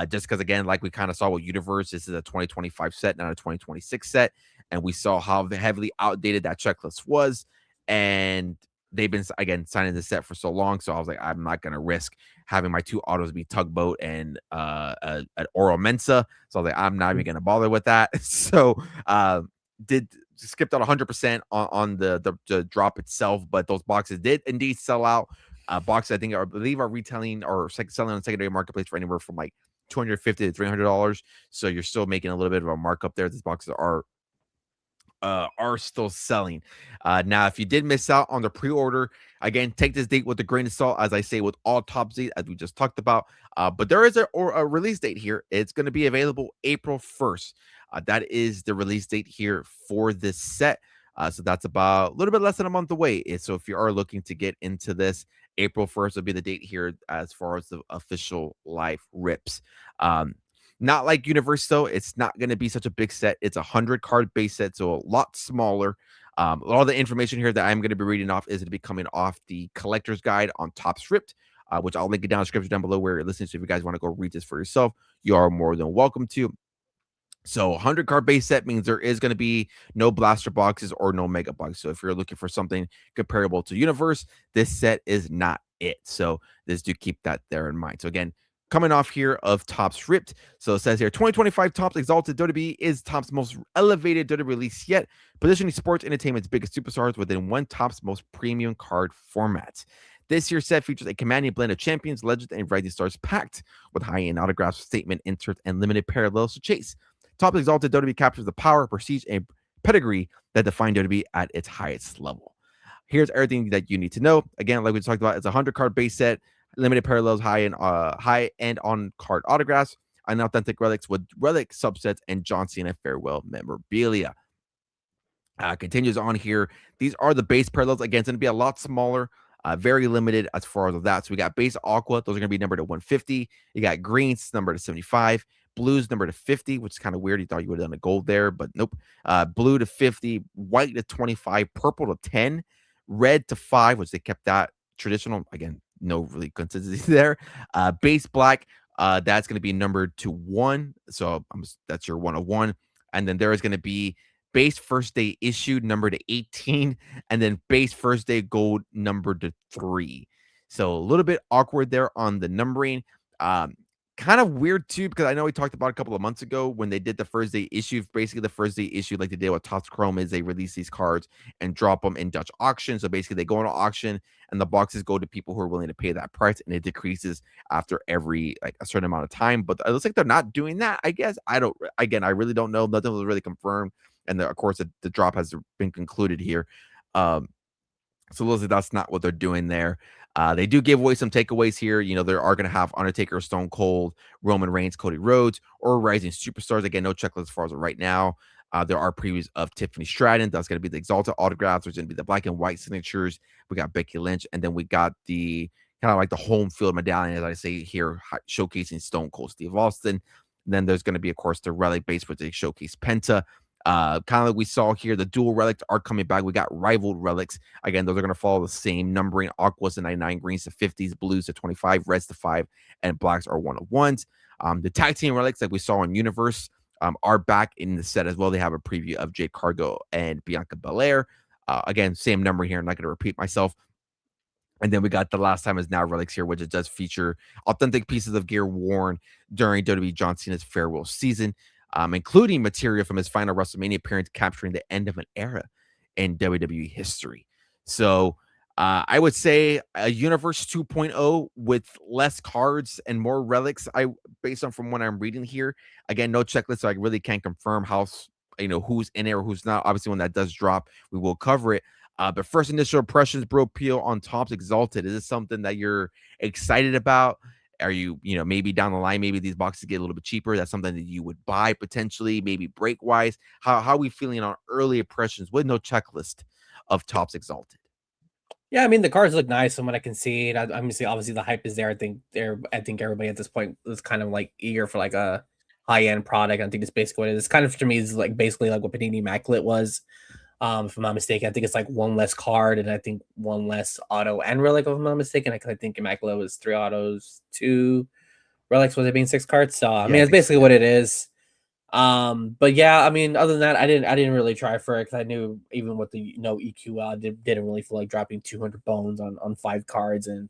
Just because, again, like we kind of saw with Universe, this is a 2025 set, not a 2026 set. And we saw how heavily outdated that checklist was. And they've been, again, signing the set for so long. So I was like, I'm not going to risk having my 2 autos be Tugboat and an Oro Mensa. So I was like, I'm not even going to bother with that. So did skipped out 100% on the drop itself, but those boxes did indeed sell out Boxes I think I believe are retailing or selling on the secondary marketplace for anywhere from like $250 to $300. So you're still making a little bit of a markup there. These boxes are still selling. Now, if you did miss out on the pre-order, again, take this date with a grain of salt, as I say with all Topps dates, as we just talked about. But there is a release date here. It's going to be available April 1st. That is the release date here for this set. So that's about a little bit less than a month away. So if you are looking to get into this, April 1st will be the date here as far as the official live rips. Not like Universe, though. It's not going to be such a big set. It's a 100-card base set, so a lot smaller. All the information here that I'm going to be reading off is going to be coming off the collector's guide on Topps Ripped, which I'll link it down in the description down below where you're listening. So if you guys want to go read this for yourself, you are more than welcome to. So 100-card base set means there is going to be no blaster boxes or no mega box. So if you're looking for something comparable to Universe, this set is not it. So just do keep that there in mind. So again, coming off here of Topps Ripped. So it says here, 2025 Topps Exalted WWE is Topps' most elevated WWE release yet, positioning sports entertainment's biggest superstars within one Topps most premium card format. This year's set features a commanding blend of champions, legends, and rising stars packed with high-end autographs, statement inserts, and limited parallels to chase. Topps Exalted WWE captures the power, prestige, and pedigree that define WWE at its highest level. Here's everything that you need to know. Again, like we talked about, it's a 100-card base set, limited parallels, high-end on-card autographs, and authentic relics with relic subsets and John Cena farewell memorabilia. Continues on here. These are the base parallels. Again, it's going to be a lot smaller, very limited as far as that. So we got base aqua. Those are going to be numbered to 150. You got greens numbered to 75. Blues number to 50, which is kind of weird. You thought you would have done a gold there, but nope. Blue to 50, white to 25, purple to 10, red to 5, which they kept that traditional. Again, no really consistency there. Base black, that's going to be numbered to 1. So that's your 101. And then there is going to be base first day issued number to 18, and then base first day gold number to 3. So a little bit awkward there on the numbering. Kind of weird too, because I know we talked about a couple of months ago when they did the first day issue. Basically, the first day issue, like they did with Topps Chrome, is they release these cards and drop them in Dutch auction. So basically, they go on auction, and the boxes go to people who are willing to pay that price, and it decreases after every like a certain amount of time. But it looks like they're not doing that. I guess I don't. Again, I really don't know. Nothing was really confirmed, and of course, the drop has been concluded here. So looks like that's not what they're doing there. They do give away some takeaways here. You know, they are going to have Undertaker, Stone Cold, Roman Reigns, Cody Rhodes, or Rising Superstars. Again, no checklist as far as right now. There are previews of Tiffany Stratton. That's going to be the Exalted autographs. There's going to be the black and white signatures. We got Becky Lynch, and then we got the kind of like the home field medallion, as I say here, showcasing Stone Cold Steve Austin. And then there's going to be, of course, the relic base, which they showcase Penta. Kind of like we saw here, the dual relics are coming back. We got rivaled relics. Again, those are going to follow the same numbering. Aquas to 99, greens to 50s, blues to 25, reds to 5, and blacks are 101s. The tag team relics, like we saw in Universe, are back in the set as well. They have a preview of Jade Cargill and Bianca Belair. Again, same number here. I'm not going to repeat myself. And then we got the last time is now relics here, which it does feature authentic pieces of gear worn during WWE John Cena's farewell season. Including material from his final WrestleMania appearance, capturing the end of an era in WWE history. So I would say a Universe 2.0 with less cards and more relics. Based on from what I'm reading here, again, no checklist, so I really can't confirm who's in there or who's not. Obviously, when that does drop, we will cover it. But first initial impressions, bro, Peel on Topps Exalted. Is this something that you're excited about? Are you, maybe down the line, maybe these boxes get a little bit cheaper? That's something that you would buy potentially, maybe break wise. How are we feeling on early impressions with no checklist of Topps Exalted? Yeah, I mean the cards look nice from what I can see. And obviously the hype is there. I think everybody at this point is kind of like eager for like a high end product. I think it's basically what it is. It's kind of to me is like basically like what Panini Immaculate was. If I'm not mistaken, I think it's like one less card and I think one less auto and relic, if I'm not mistaken. I think Immaculate was 3 autos, 2 relics, with it being 6 cards. So I mean, it's basically what it is. But yeah, I mean, other than that, I didn't really try for it because I knew even with the no EQ, didn't really feel like dropping 200 bones on 5 cards, and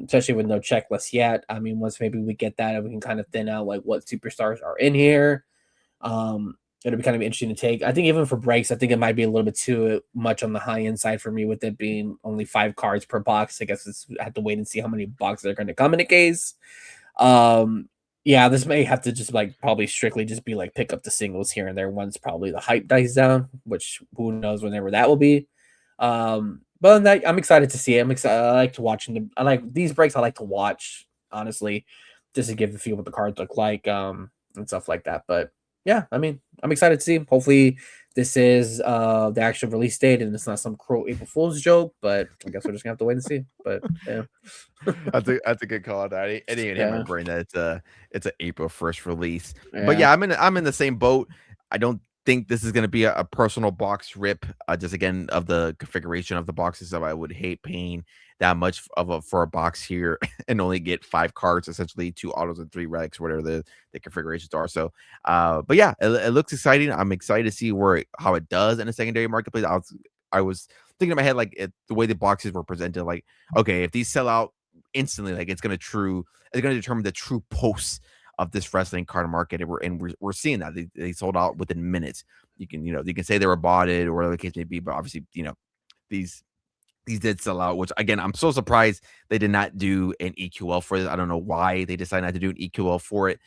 especially with no checklist yet. I mean, once maybe we get that and we can kind of thin out like what superstars are in here. it'll be kind of interesting to take. I think even for breaks, I think it might be a little bit too much on the high end side for me with it being only 5 cards per box. I guess I have to wait and see how many boxes are going to come in a case. Um, yeah, this may have to just like probably strictly just be like pick up the singles here and there once probably the hype dies down, which who knows whenever that will be. But that, I'm excited to see it. I'm excited. I like to watching them. I like these breaks. I like to watch honestly, just to give a feel what the cards look like, and stuff like that. But yeah, I mean, I'm excited to see. Hopefully, this is the actual release date and it's not some cruel April Fool's joke. But I guess we're just gonna have to wait and see. But yeah, That's a good call. I didn't even hit my yeah, brain that it's an April 1st release. But yeah. yeah, I'm in the same boat. I don't think this is gonna be a personal box rip. Just again of the configuration of the boxes. So I would hate paying that much for a box here and only get 5 cards, essentially 2 autos and 3 relics, whatever the configurations are. So but yeah, it looks exciting. I'm excited to see how it does in a secondary marketplace. I was thinking in my head like the way the boxes were presented, like, okay, if these sell out instantly, like it's gonna determine the true pulse of this wrestling card market, and we're seeing that they sold out within minutes. You can say they were botted or whatever the case may be, but obviously these these did sell out, which again, I'm so surprised they did not do an EQL for this. I don't know why they decided not to do an EQL for it.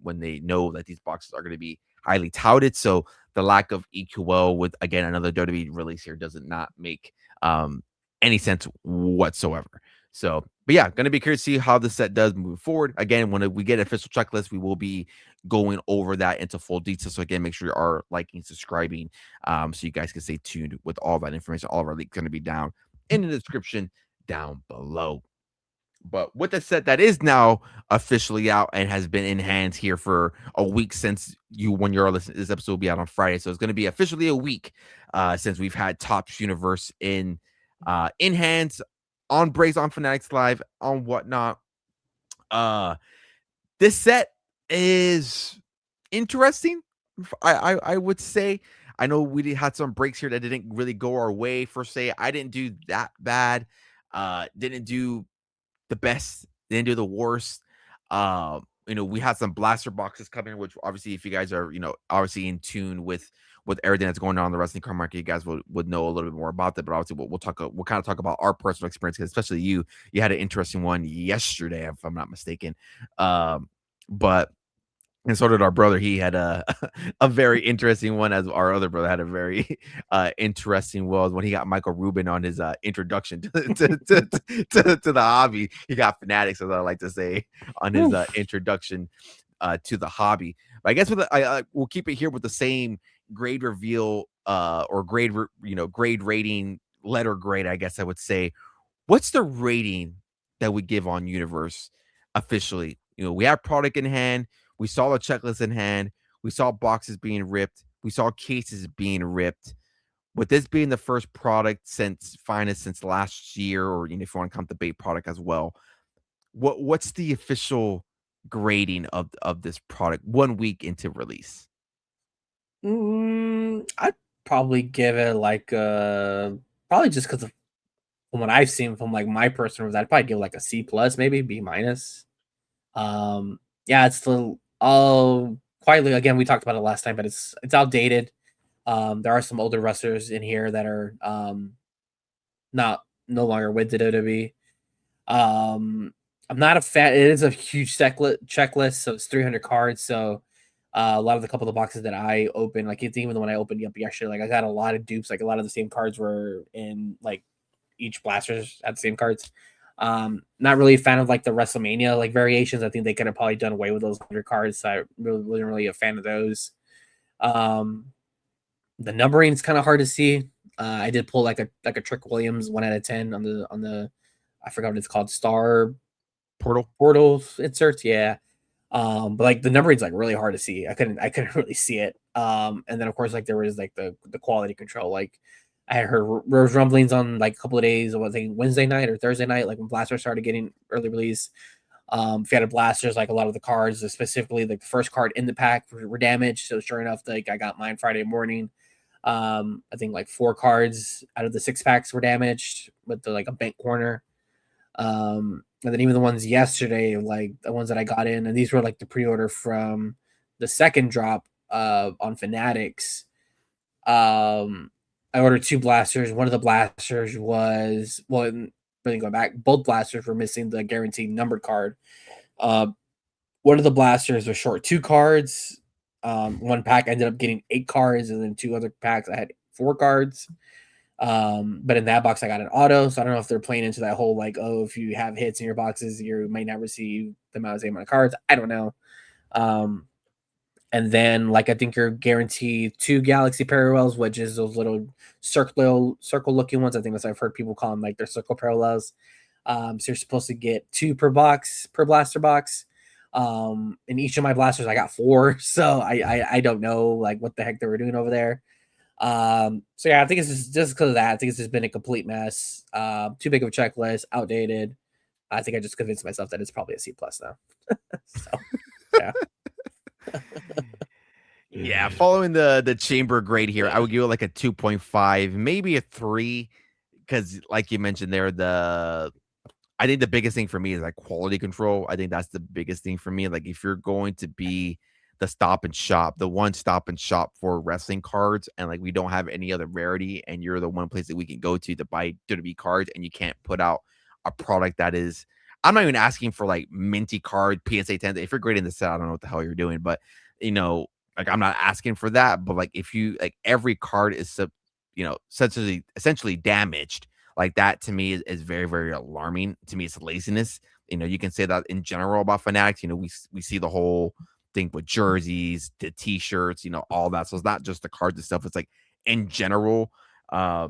When they know that these boxes are going to be highly touted. So the lack of EQL with again another WWE release here doesn't not make any sense whatsoever. So, but yeah, going to be curious to see how the set does move forward. Again, when we get official checklist, we will be going over that into full detail. So again, make sure you are liking, subscribing, so you guys can stay tuned with all that information. All of our links going to be down in the description down below. But with the set that is now officially out and has been in hands here for a week since when you're listening, this episode will be out on Friday. So it's going to be officially a week since we've had Topps Universe in hands, on Braze, on Fanatics Live, on whatnot. This set is interesting. I would say. I know we had some breaks here that didn't really go our way per se. I didn't do that bad. Didn't do the best, didn't do the worst. We had some blaster boxes coming, which obviously, if you guys are, obviously in tune with everything that's going on in the wrestling card market, you guys would know a little bit more about that. But obviously, we'll kind of talk about our personal experience, especially you had an interesting one yesterday, if I'm not mistaken. But and so did our brother. He had a a very interesting one, as our other brother had a very interesting one when he got Michael Rubin on his introduction to the hobby. He got Fanatics, as I like to say, on his introduction to the hobby. But I guess we'll keep it here with the same grade reveal or grade rating, letter grade, I guess I would say. What's the rating that we give on Universe officially? We have product in hand. We saw the checklist in hand. We saw boxes being ripped. We saw cases being ripped. With this being the first product since last year, or if you want to count the bait product as well, what's the official grading of this product 1 week into release? I'd probably give it like probably just because from what I've seen from like my personal reviews, I'd probably give it like a C plus, maybe B minus. Yeah, it's still all quietly. Again, we talked about it last time, but it's outdated. There are some older wrestlers in here that are not no longer with the WWE. I'm not a fan. It is a huge checklist, so it's 300 cards. So a lot of the couple of boxes that I opened, like even the one I opened up yesterday, like I got a lot of dupes. Like a lot of the same cards were in like each blasters had the same cards. Not really a fan of like the WrestleMania like variations. I think they could have probably done away with those 100 cards. So I really wasn't really a fan of those. Um, the numbering is kind of hard to see. I did pull like a Trick Williams 1 out of 10 on the I forgot what it's called, Star Portals inserts. Yeah. But like the numbering's like really hard to see. I couldn't really see it. And then of course like there was like the quality control. Like I had heard Rose rumblings on like a couple of days, I think Wednesday night or Thursday night, like when Blaster started getting early release. If you had a blasters, like a lot of the cards, specifically like the first card in the pack were damaged. So sure enough, like I got mine Friday morning. I think like 4 cards out of the 6 packs were damaged with like a bent corner. And then even the ones yesterday, like the ones that I got in, and these were like the pre-order from the second drop. on Fanatics. I ordered 2 blasters. One of the blasters was really going back. Both blasters were missing the guaranteed numbered card. One of the blasters was short 2 cards. One pack ended up getting 8 cards, and then 2 other packs I had 4 cards. But in that box I got an auto, so I don't know if they're playing into that whole like, oh, if you have hits in your boxes, you might not receive the same amount of cards. I don't know. And then like I think you're guaranteed 2 galaxy parallels, which is those little circle looking ones. I think that's I've heard people call them like their circle parallels. So you're supposed to get 2 per blaster box. In each of my blasters, I got 4. So I don't know like what the heck they were doing over there. So yeah, I think it's just because of that. I think it's just been a complete mess. Too big of a checklist, outdated. I think I just convinced myself that it's probably a C plus now. So yeah. Yeah, following the chamber grade here, I would give it like a 2.5, maybe a 3, because like you mentioned there, I think the biggest thing for me is like quality control. I think that's the biggest thing for me. Like if you're going to be the stop and shop, the one stop and shop for wrestling cards, and like we don't have any other rarity, and you're the one place that we can go to buy WWE cards, and you can't put out a product that is. I'm not even asking for like minty card PSA 10. If you're grading the set, I don't know what the hell you're doing, but you know, like I'm not asking for that. But like if you like every card is essentially damaged, like that to me is very, very alarming. To me, it's laziness. You can say that in general about Fanatics. We see the whole thing with jerseys, the t-shirts, all that. So it's not just the cards and stuff. It's like in general. So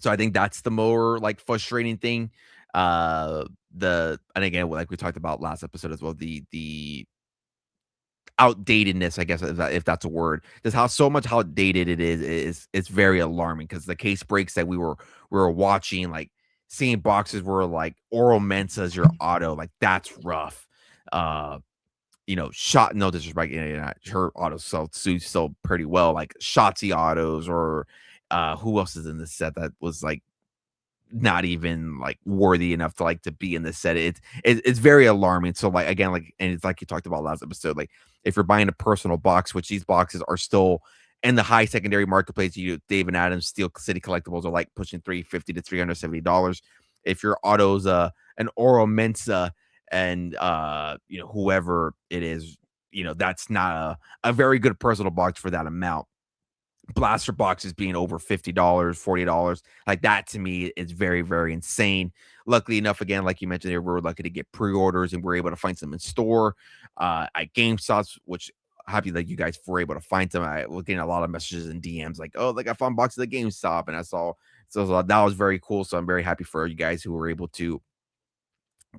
I think that's the more like frustrating thing. And again, like we talked about last episode as well, the outdatedness, I guess, if that's a word, just so much how dated it is it's very alarming, because the case breaks that we were watching, like seeing boxes where like Oral Mensa's your auto, like that's rough. Shot, no disrespect, her autos sell pretty well, like Shotzi autos, or who else is in the set that was like not even like worthy enough to like to be in this set. It's very alarming. So like again, like, and it's like you talked about last episode, like if you're buying a personal box, which these boxes are still in the high secondary marketplace, Dave and Adams Steel City Collectibles are like pushing $350 to $370. If your auto's an Oro Mensa, and whoever it is, that's not a very good personal box for that amount. Blaster boxes being over $50, $40, like that to me is very, very insane. Luckily enough, again, like you mentioned there, we're lucky to get pre-orders, and we're able to find some in store at GameStops, which happy that you guys were able to find them. I was getting a lot of messages and DMs like, oh, like I found boxes at GameStop, and I saw, so that was very cool. So I'm very happy for you guys who were able to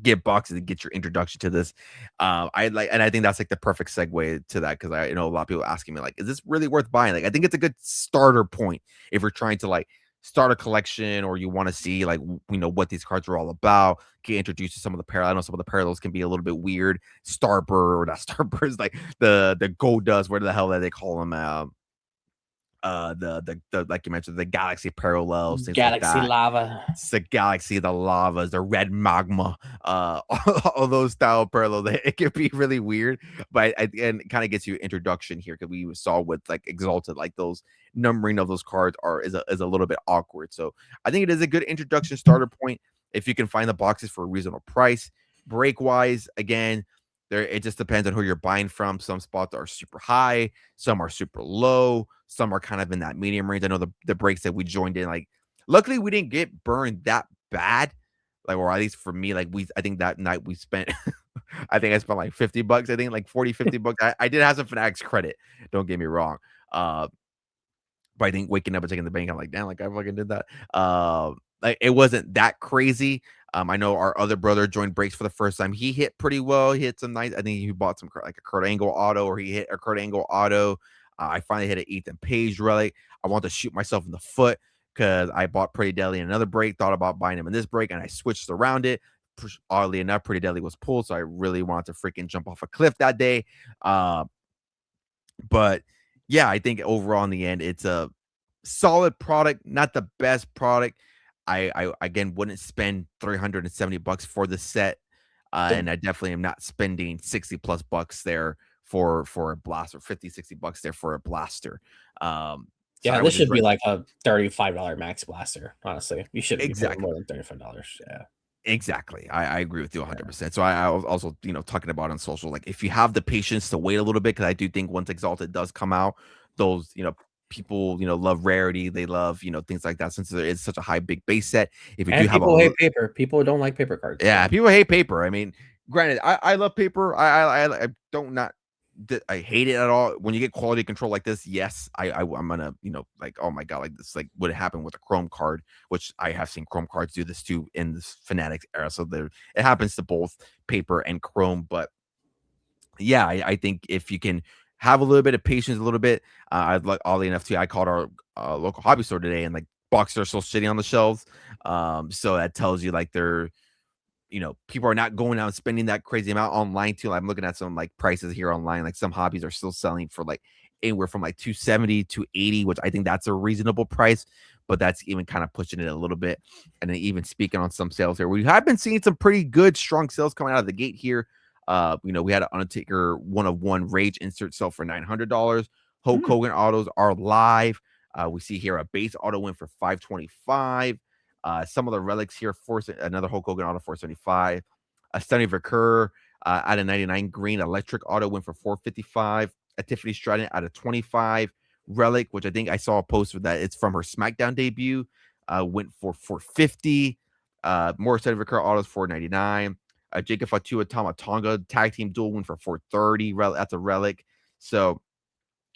get boxes and get your introduction to this. I think that's like the perfect segue to that, because I know a lot of people asking me like, is this really worth buying? Like I think it's a good starter point if you're trying to like start a collection, or you want to see like what these cards are all about, get introduced to some of the parallels. I know some of the parallels can be a little bit weird. Starburst, or not Starburst, like the Gold Dust, where the hell that they call them, the like you mentioned, the galaxy parallels, things like Galaxy that. Lava. It's the galaxy, the lavas, the red magma, all those style parallels. It can be really weird, but and it kind of gets you introduction here, because we saw with like Exalted, like those numbering of those cards is a little bit awkward. So I think it is a good introduction starter point if you can find the boxes for a reasonable price. Break wise, again, it just depends on who you're buying from. Some spots are super high, some are super low, some are kind of in that medium range. I know the breaks that we joined in, like luckily we didn't get burned that bad. Like, or at least for me, like I think that night we spent I think I spent like $50. I think like 40, $50. I did have some Fanatics credit. Don't get me wrong. But I think waking up and checking the bank, I'm like, damn, like I fucking did that. Like it wasn't that crazy. I know our other brother joined breaks for the first time. He hit pretty well. He hit some nice. I think he bought some like a Kurt Angle auto, or he hit a Kurt Angle auto. I finally hit an Ethan Page relic. I want to shoot myself in the foot, because I bought Pretty Deadly in another break. Thought about buying him in this break, and I switched around it. Oddly enough, Pretty Deadly was pulled, so I really wanted to freaking jump off a cliff that day. But yeah, I think overall in the end, it's a solid product, not the best product. I again wouldn't spend $370 for the set. And I definitely am not spending 60 plus bucks there for a blaster, 50, 60 bucks there for a blaster. So Yeah, I this would just should be like a $35 max blaster. Honestly, you shouldn't be paying exactly. more than $35. Yeah. Exactly. I agree with you 100%. So I was also, talking about on social, like if you have the patience to wait a little bit, because I do think once Exalted does come out, those, people, love rarity. They love, things like that since there is such a high big base set. If you do And have people hate paper. People don't like paper cards. yeah, So people hate paper. I mean, granted, I love paper. I don't not I hate it at all. When you get quality control like this, yes, I'm gonna like, oh my god, like this, like what happened with a Chrome card, which I have seen Chrome cards do this too in this Fanatics era. So there, it happens to both paper and Chrome. But yeah, I think if you can have a little bit of patience, a little bit, I'd like oddly enough too. I called our local hobby store today, and like boxes are still sitting on the shelves. So that tells you like they're people are not going out and spending that crazy amount online too. I'm looking at some like prices here online. Like some hobbies are still selling for like anywhere from like 270 to 80, which I think that's a reasonable price, but that's even kind of pushing it a little bit. And then even speaking on some sales here, we have been seeing some pretty good, strong sales coming out of the gate here. We had an Undertaker 1 of 1 Rage insert sell for $900. Hulk Hogan autos are live. We see here a base auto win for $525. Some of the relics here, another Hulk Hogan auto 475, a Stunning Vancouver out of 99 green electric auto went for 455, a Tiffany Stratton out of 25 relic, which I think I saw a post with that. It's from her SmackDown debut, went for 450. More Stunning Vancouver autos 499. Jacob Fatua Tama tag team dual win for 430. That's a relic. So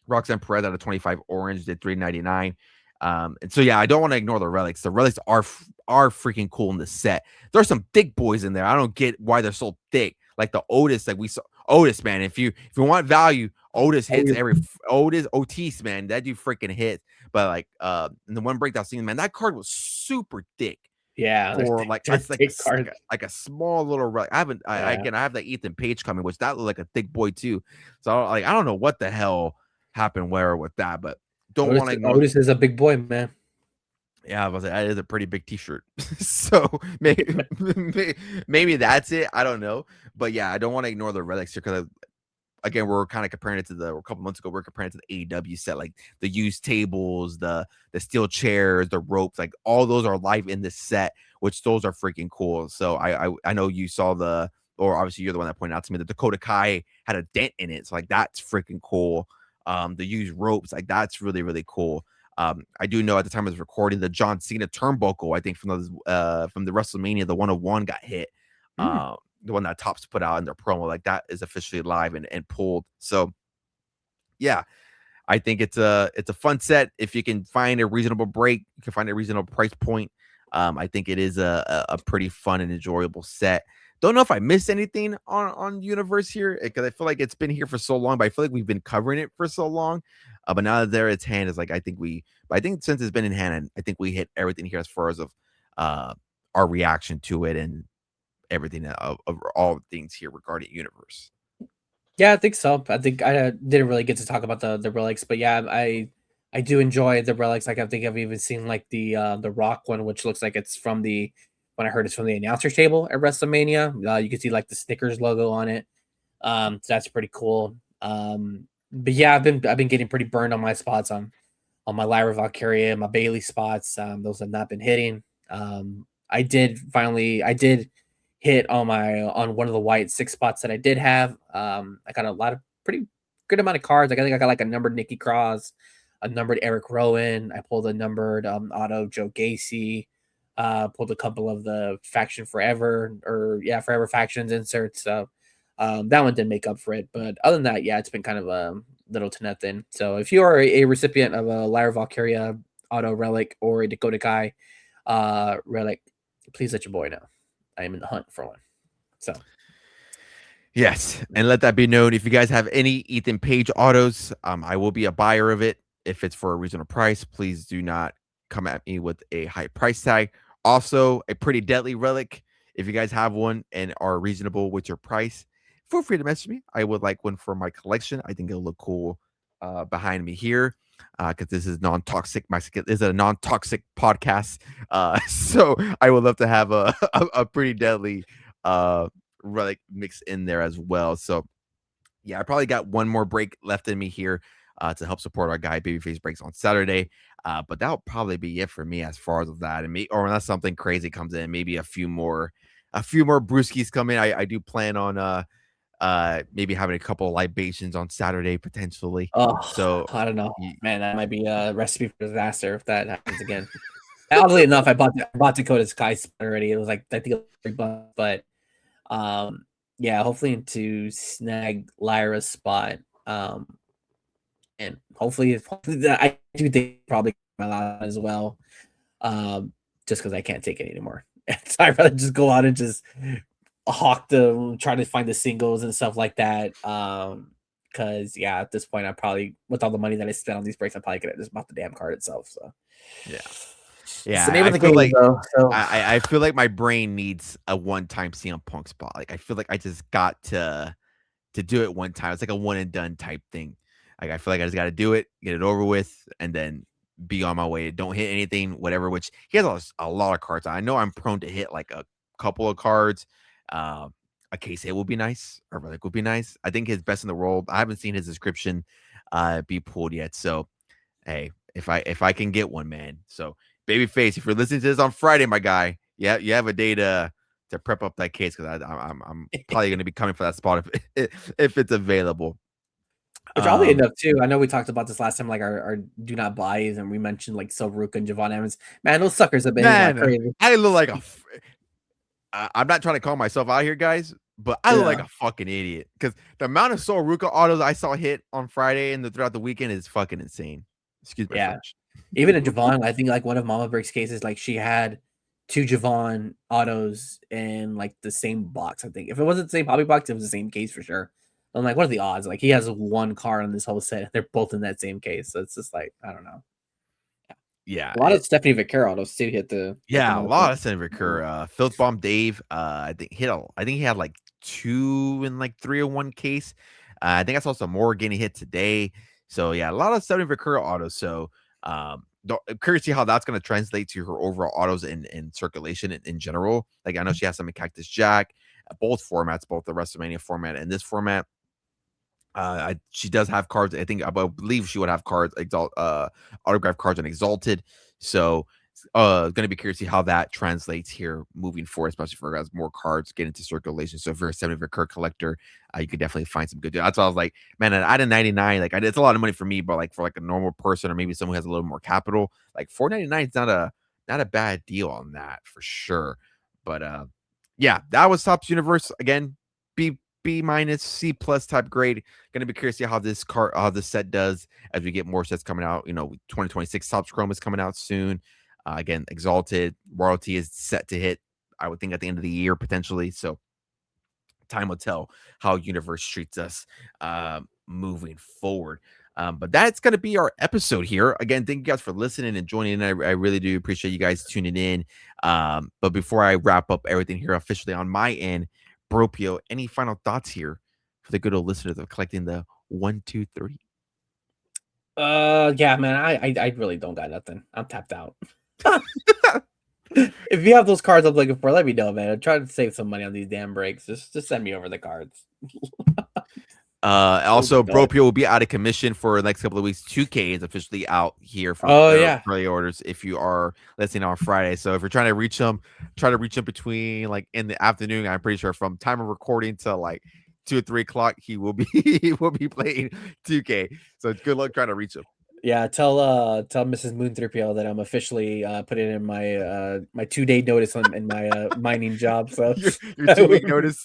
Roxanne Perez out of 25 orange did 399. And so yeah, I don't want to ignore the relics. The relics are freaking cool in the set. There's some thick boys in there. I don't get why they're so thick. Like the Otis, like we saw Otis, man. If you want value, Otis hits Otis, man. That dude freaking hits. But like in the one breakdown scene, man, that card was super thick. yeah, For like they're that's thick cards. like a small little relic. I have that Ethan Page coming, which that looked like a thick boy too. So like I don't know what the hell happened where with that, but don't want to ignore. Otis is a big boy, man. Yeah, I was like, that is a pretty big T-shirt. So maybe that's it. I don't know, but yeah, I don't want to ignore the relics here because again, we're kind of comparing it to a couple months ago. We're comparing it to the AEW set, like the used tables, the steel chairs, the ropes, like all those are live in this set, which those are freaking cool. So I know you saw or obviously you're the one that pointed out to me that Dakota Kai had a dent in it. So like that's freaking cool. The used ropes, like that's really, really cool. I do know at the time of this recording, the John Cena turnbuckle, I think from the WrestleMania, the 101 got hit. The one that Topps put out in their promo, like that is officially live and pulled. So yeah, I think it's a fun set. If you can find a reasonable break, you can find a reasonable price point. I think it is a pretty fun and enjoyable set. Don't know if I missed anything on Universe here because I feel like it's been here for so long, but I feel like we've been covering it for so long. But now that they're its hand is like I think since it's been in hand, I think we hit everything here as far as of our reaction to it and everything of all things here regarding Universe. Yeah, I think so. I think I didn't really get to talk about the relics, but yeah, I do enjoy the relics. Like I think I've even seen like the Rock one, which looks like it's from when I heard it's from the announcer table at WrestleMania. You can see like the Snickers logo on it. So that's pretty cool. But yeah, I've been getting pretty burned on my spots on my Lyra Valkyria, my Bailey spots. Those have not been hitting. I did hit on one of the white 6 spots that I did have. I got a lot of pretty good amount of cards. Like I think I got like a numbered Nikki Cross, a numbered Eric Rowan. I pulled a numbered auto Joe Gacy. Pulled a couple of the Faction Forever Forever Factions inserts. So that one didn't make up for it. But other than that, yeah, it's been kind of little to nothing. So if you are a recipient of a Lyra Valkyria auto relic or a Dakota Kai relic, please let your boy know. I am in the hunt for one. So yes, and let that be known. If you guys have any Ethan Page autos, I will be a buyer of it if it's for a reasonable price. Please do not come at me with a high price tag. Also, a pretty deadly relic. If you guys have one and are reasonable with your price, feel free to message me. I would like one for my collection. I think it'll look cool behind me here because this is non-toxic. This is a non-toxic podcast. So I would love to have a pretty deadly relic mix in there as well. So yeah, I probably got one more break left in me here to help support our guy Babyface Breaks on Saturday. But that'll probably be it for me as far as that. And me, or unless something crazy comes in, maybe a few more brewskis come in. I do plan on maybe having a couple of libations on Saturday potentially. Oh, So I don't know, y- man. That might be a recipe for disaster if that happens again. Oddly enough, I bought Dakota Sky already. It was like I think it was $3, but yeah, hopefully to snag Lyra's spot. And hopefully I do think probably my last as well. Just because I can't take it anymore. So I'd rather just go out and just hawk try to find the singles and stuff like that. Because yeah, at this point, I probably with all the money that I spent on these breaks, I probably could have just bought the damn card itself. So yeah. it's the Yeah, name I of the feel game, like though. So I feel like my brain needs a one-time CM Punk spot. Like I feel like I just got to do it one time. It's like a one and done type thing. Like I feel like I just got to do it, get it over with, and then be on my way. Don't hit anything, whatever. Which he has a lot of cards. I know I'm prone to hit like a couple of cards. A case hit would be nice. A relic would be nice. I think his best in the world. I haven't seen his description be pulled yet. So hey, if I can get one, man. So Babyface, if you're listening to this on Friday, my guy, yeah, you have a day to prep up that case because I'm probably going to be coming for that spot if it's available. which oddly enough, too, I know we talked about this last time, like our do not buys, and we mentioned like Silveruka and Javon Evans. Man, those suckers have been hitting like Man, crazy. I look like I'm not trying to call myself out here, guys, but I look like Yeah. a fucking idiot because the amount of Soul Ruka autos I saw hit on Friday and throughout the weekend is fucking insane. Excuse my Yeah. French. Even in Javon, I think like one of Mama Brick's cases, like she had 2 Javon autos in like the same box. I think if it wasn't the same hobby box, it was the same case for sure. I'm like, what are the odds? Like he has one card on this whole set. They're both in that same case. So it's just like, I don't know. Yeah, A lot of Stephanie Vaquero autos too hit the yeah, a lot market. of Senator Recur. Filth Bomb Dave, I think I think he had like 2 in like 301 case. I think I saw some more getting hit today. So yeah, a lot of Senator Recur autos. So curious to see how that's going to translate to her overall autos in circulation in general. Like I know she has some in Cactus Jack, both formats, both the WrestleMania format and this format. She does have cards. I believe she would have cards, autograph cards on Exalted. So, going to be curious to see how that translates here moving forward, especially for as more cards get into circulation. So, if you're a 70 recur collector, you could definitely find some good deals. That's why I was like, man, out of 99, like it's a lot of money for me, but like for like a normal person or maybe someone who has a little more capital, like 499 is not a bad deal on that for sure. But yeah, that was Topps Universe again. B minus C plus type grade. Going to be curious to see how this set does as we get more sets coming out. 2026 Topps Chrome is coming out soon. Again, Exalted Royalty is set to hit, I would think, at the end of the year potentially. So time will tell how Universe treats us moving forward. But that's going to be our episode here. Again, thank you guys for listening and joining in. I really do appreciate you guys tuning in. But before I wrap up everything here officially on my end, Bropio, any final thoughts here for the good old listeners of collecting the 1, 2, 3? Yeah, man, I really don't got nothing. I'm tapped out. If you have those cards I'm looking for, let me know, man. I'm trying to save some money on these damn breaks. Just send me over the cards. Also, Bropio will be out of commission for the next couple of weeks. 2K is officially out here for early orders if you are listening on Friday. So if you're trying to reach them, try to reach him between like in the afternoon. I'm pretty sure from time of recording to like 2 or 3 o'clock, he will be playing 2K. So good luck trying to reach him. Yeah, tell Mrs. Moon 3PL that I'm officially putting in my my 2-day notice in my mining job. So your 2-week notice.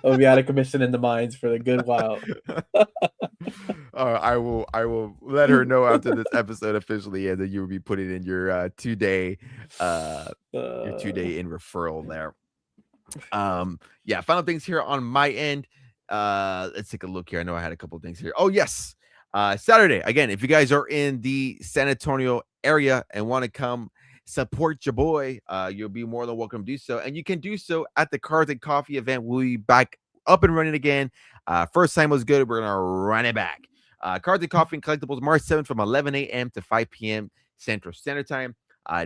I'll be out of commission in the mines for a good while. I will let her know after this episode officially ends that you will be putting in your 2-day your 2-day in referral there. Yeah, final things here on my end. Let's take a look here. I know I had a couple of things here. Oh yes. Saturday again, if you guys are in the San Antonio area and want to come support your boy, you'll be more than welcome to do so, and you can do so at the Cards and Coffee event. We'll be back up and running again. First time was good, we're gonna run it back. Cards and Coffee and Collectibles, March 7th from 11 a.m. to 5 p.m. Central Standard Time.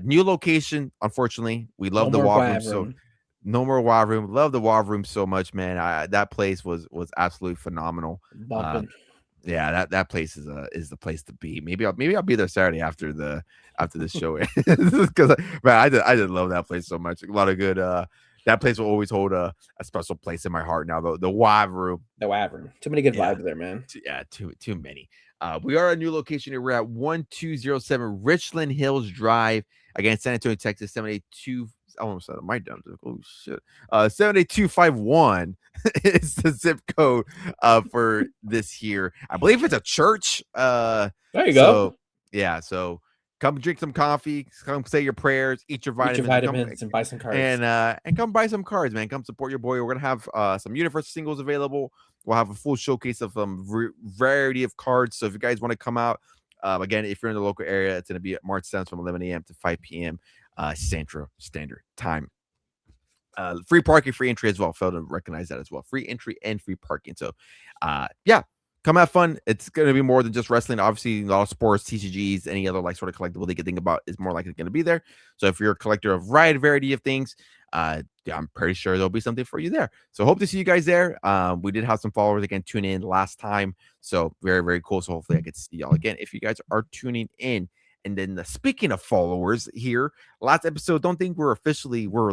New location, unfortunately. We love the walk room, so No more War Room. Love the War Room so much, man. That place was absolutely phenomenal. Uh, Bumping. yeah, that place is the place to be. Maybe I'll be there Saturday after this show because man, I did love that place so much. A lot of good. That place will always hold a special place in my heart. Now the War Room. The Wyvern. Too many good Yeah, vibes there, man. too many. We are a new location here. We're at 1207 Richland Hills Drive. Again, San Antonio, Texas, 782. I almost said my dumb. Oh shit. 78251 is the zip code for this here. I believe it's a church. There you go. So yeah, so come drink some coffee, come say your prayers, eat your Eat your vitamins, vitamins and buy some cards. and come buy some cards, man. Come support your boy. We're gonna have some universe singles available. We'll have a full showcase of variety of cards. So if you guys want to come out, again, if you're in the local area, it's going to be at March 7th from 11 a.m. to 5 p.m. Central Standard Time. Free parking, free entry as well. Failed to recognize that as well. Free entry and free parking. So, yeah, come have fun. It's going to be more than just wrestling. Obviously, a lot of sports, TCGs, any other like sort of collectible they can think about is more likely going to be there. So if you're a collector of variety of things, yeah, I'm pretty sure there'll be something for you there. So hope to see you guys there. We did have some followers again tune in last time, so very cool. So hopefully I get to see y'all again if you guys are tuning in. And then speaking of followers here, last episode, don't think we're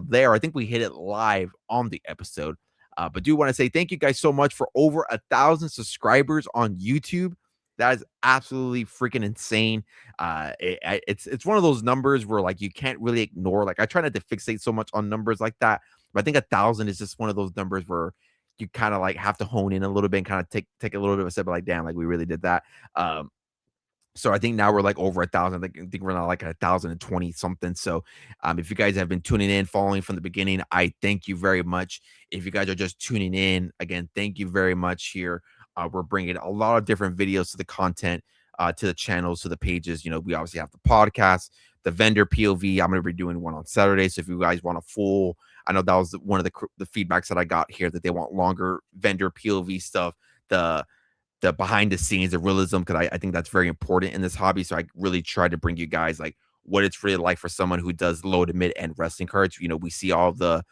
there. I think we hit it live on the episode. But do want to say thank you guys so much for over 1,000 subscribers on YouTube. That is absolutely freaking insane. It's one of those numbers where like you can't really ignore. Like I try not to fixate so much on numbers like that, but I think 1,000 is just one of those numbers where you kind of like have to hone in a little bit and kind of take a little bit of a step, like damn, like we really did that. So I think now we're like over 1,000. I think we're now like 1,020 something. So if you guys have been tuning in, following from the beginning, I thank you very much. If you guys are just tuning in, again, thank you very much here. We're bringing a lot of different videos to the content, to the channels, to the pages. You know, we obviously have the podcast, the vendor POV. I'm going to be doing one on Saturday. So if you guys want a full, I know that was one of the feedbacks that I got here, that they want longer vendor POV stuff. The behind the scenes, the realism, because I think that's very important in this hobby. So I really try to bring you guys like what it's really like for someone who does low to mid end wrestling cards. You know, we see all the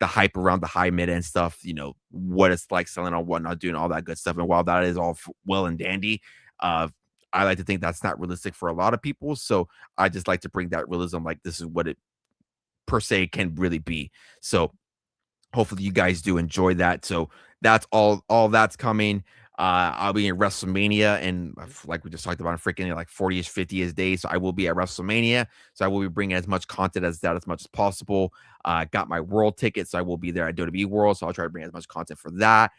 hype around the high mid end stuff, you know, what it's like selling on whatnot, doing all that good stuff. And while that is all well and dandy, I like to think that's not realistic for a lot of people. So I just like to bring that realism, like this is what it per se can really be. So hopefully you guys do enjoy that. So that's all that's coming. I'll be in WrestleMania, and like we just talked about, freaking like 40ish, 50ish days. So I will be at WrestleMania. So I will be bringing as much content as much as possible. Got my world ticket, so I will be there at WWE World. So I'll try to bring as much content for that.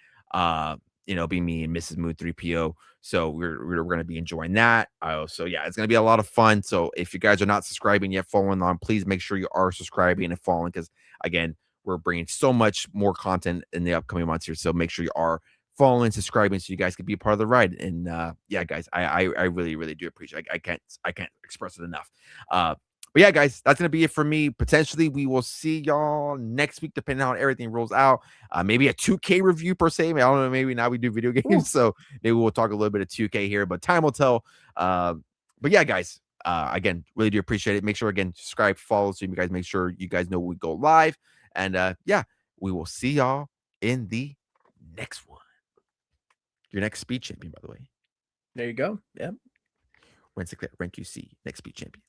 You know, be me and Mrs. Moon 3PO. So we're gonna be enjoying that. So yeah, it's gonna be a lot of fun. So if you guys are not subscribing yet, following on, please make sure you are subscribing and following, because again, we're bringing so much more content in the upcoming months here. So make sure you are following, subscribing, so you guys can be a part of the ride. And yeah, guys, I really do appreciate it. I can't express it enough. But yeah, guys, that's gonna be it for me. Potentially, we will see y'all next week, depending on how everything rolls out. Maybe a 2K review per se. I don't know. Maybe now we do video games, Ooh. so maybe we'll talk a little bit of 2K here, but time will tell. But yeah, guys, again, really do appreciate it. Make sure again, subscribe, follow, so you guys make sure you guys know when we go live. And yeah, we will see y'all in the next one. Your next speed champion, by the way. There you go. Yeah. Rank QC, next speed champion.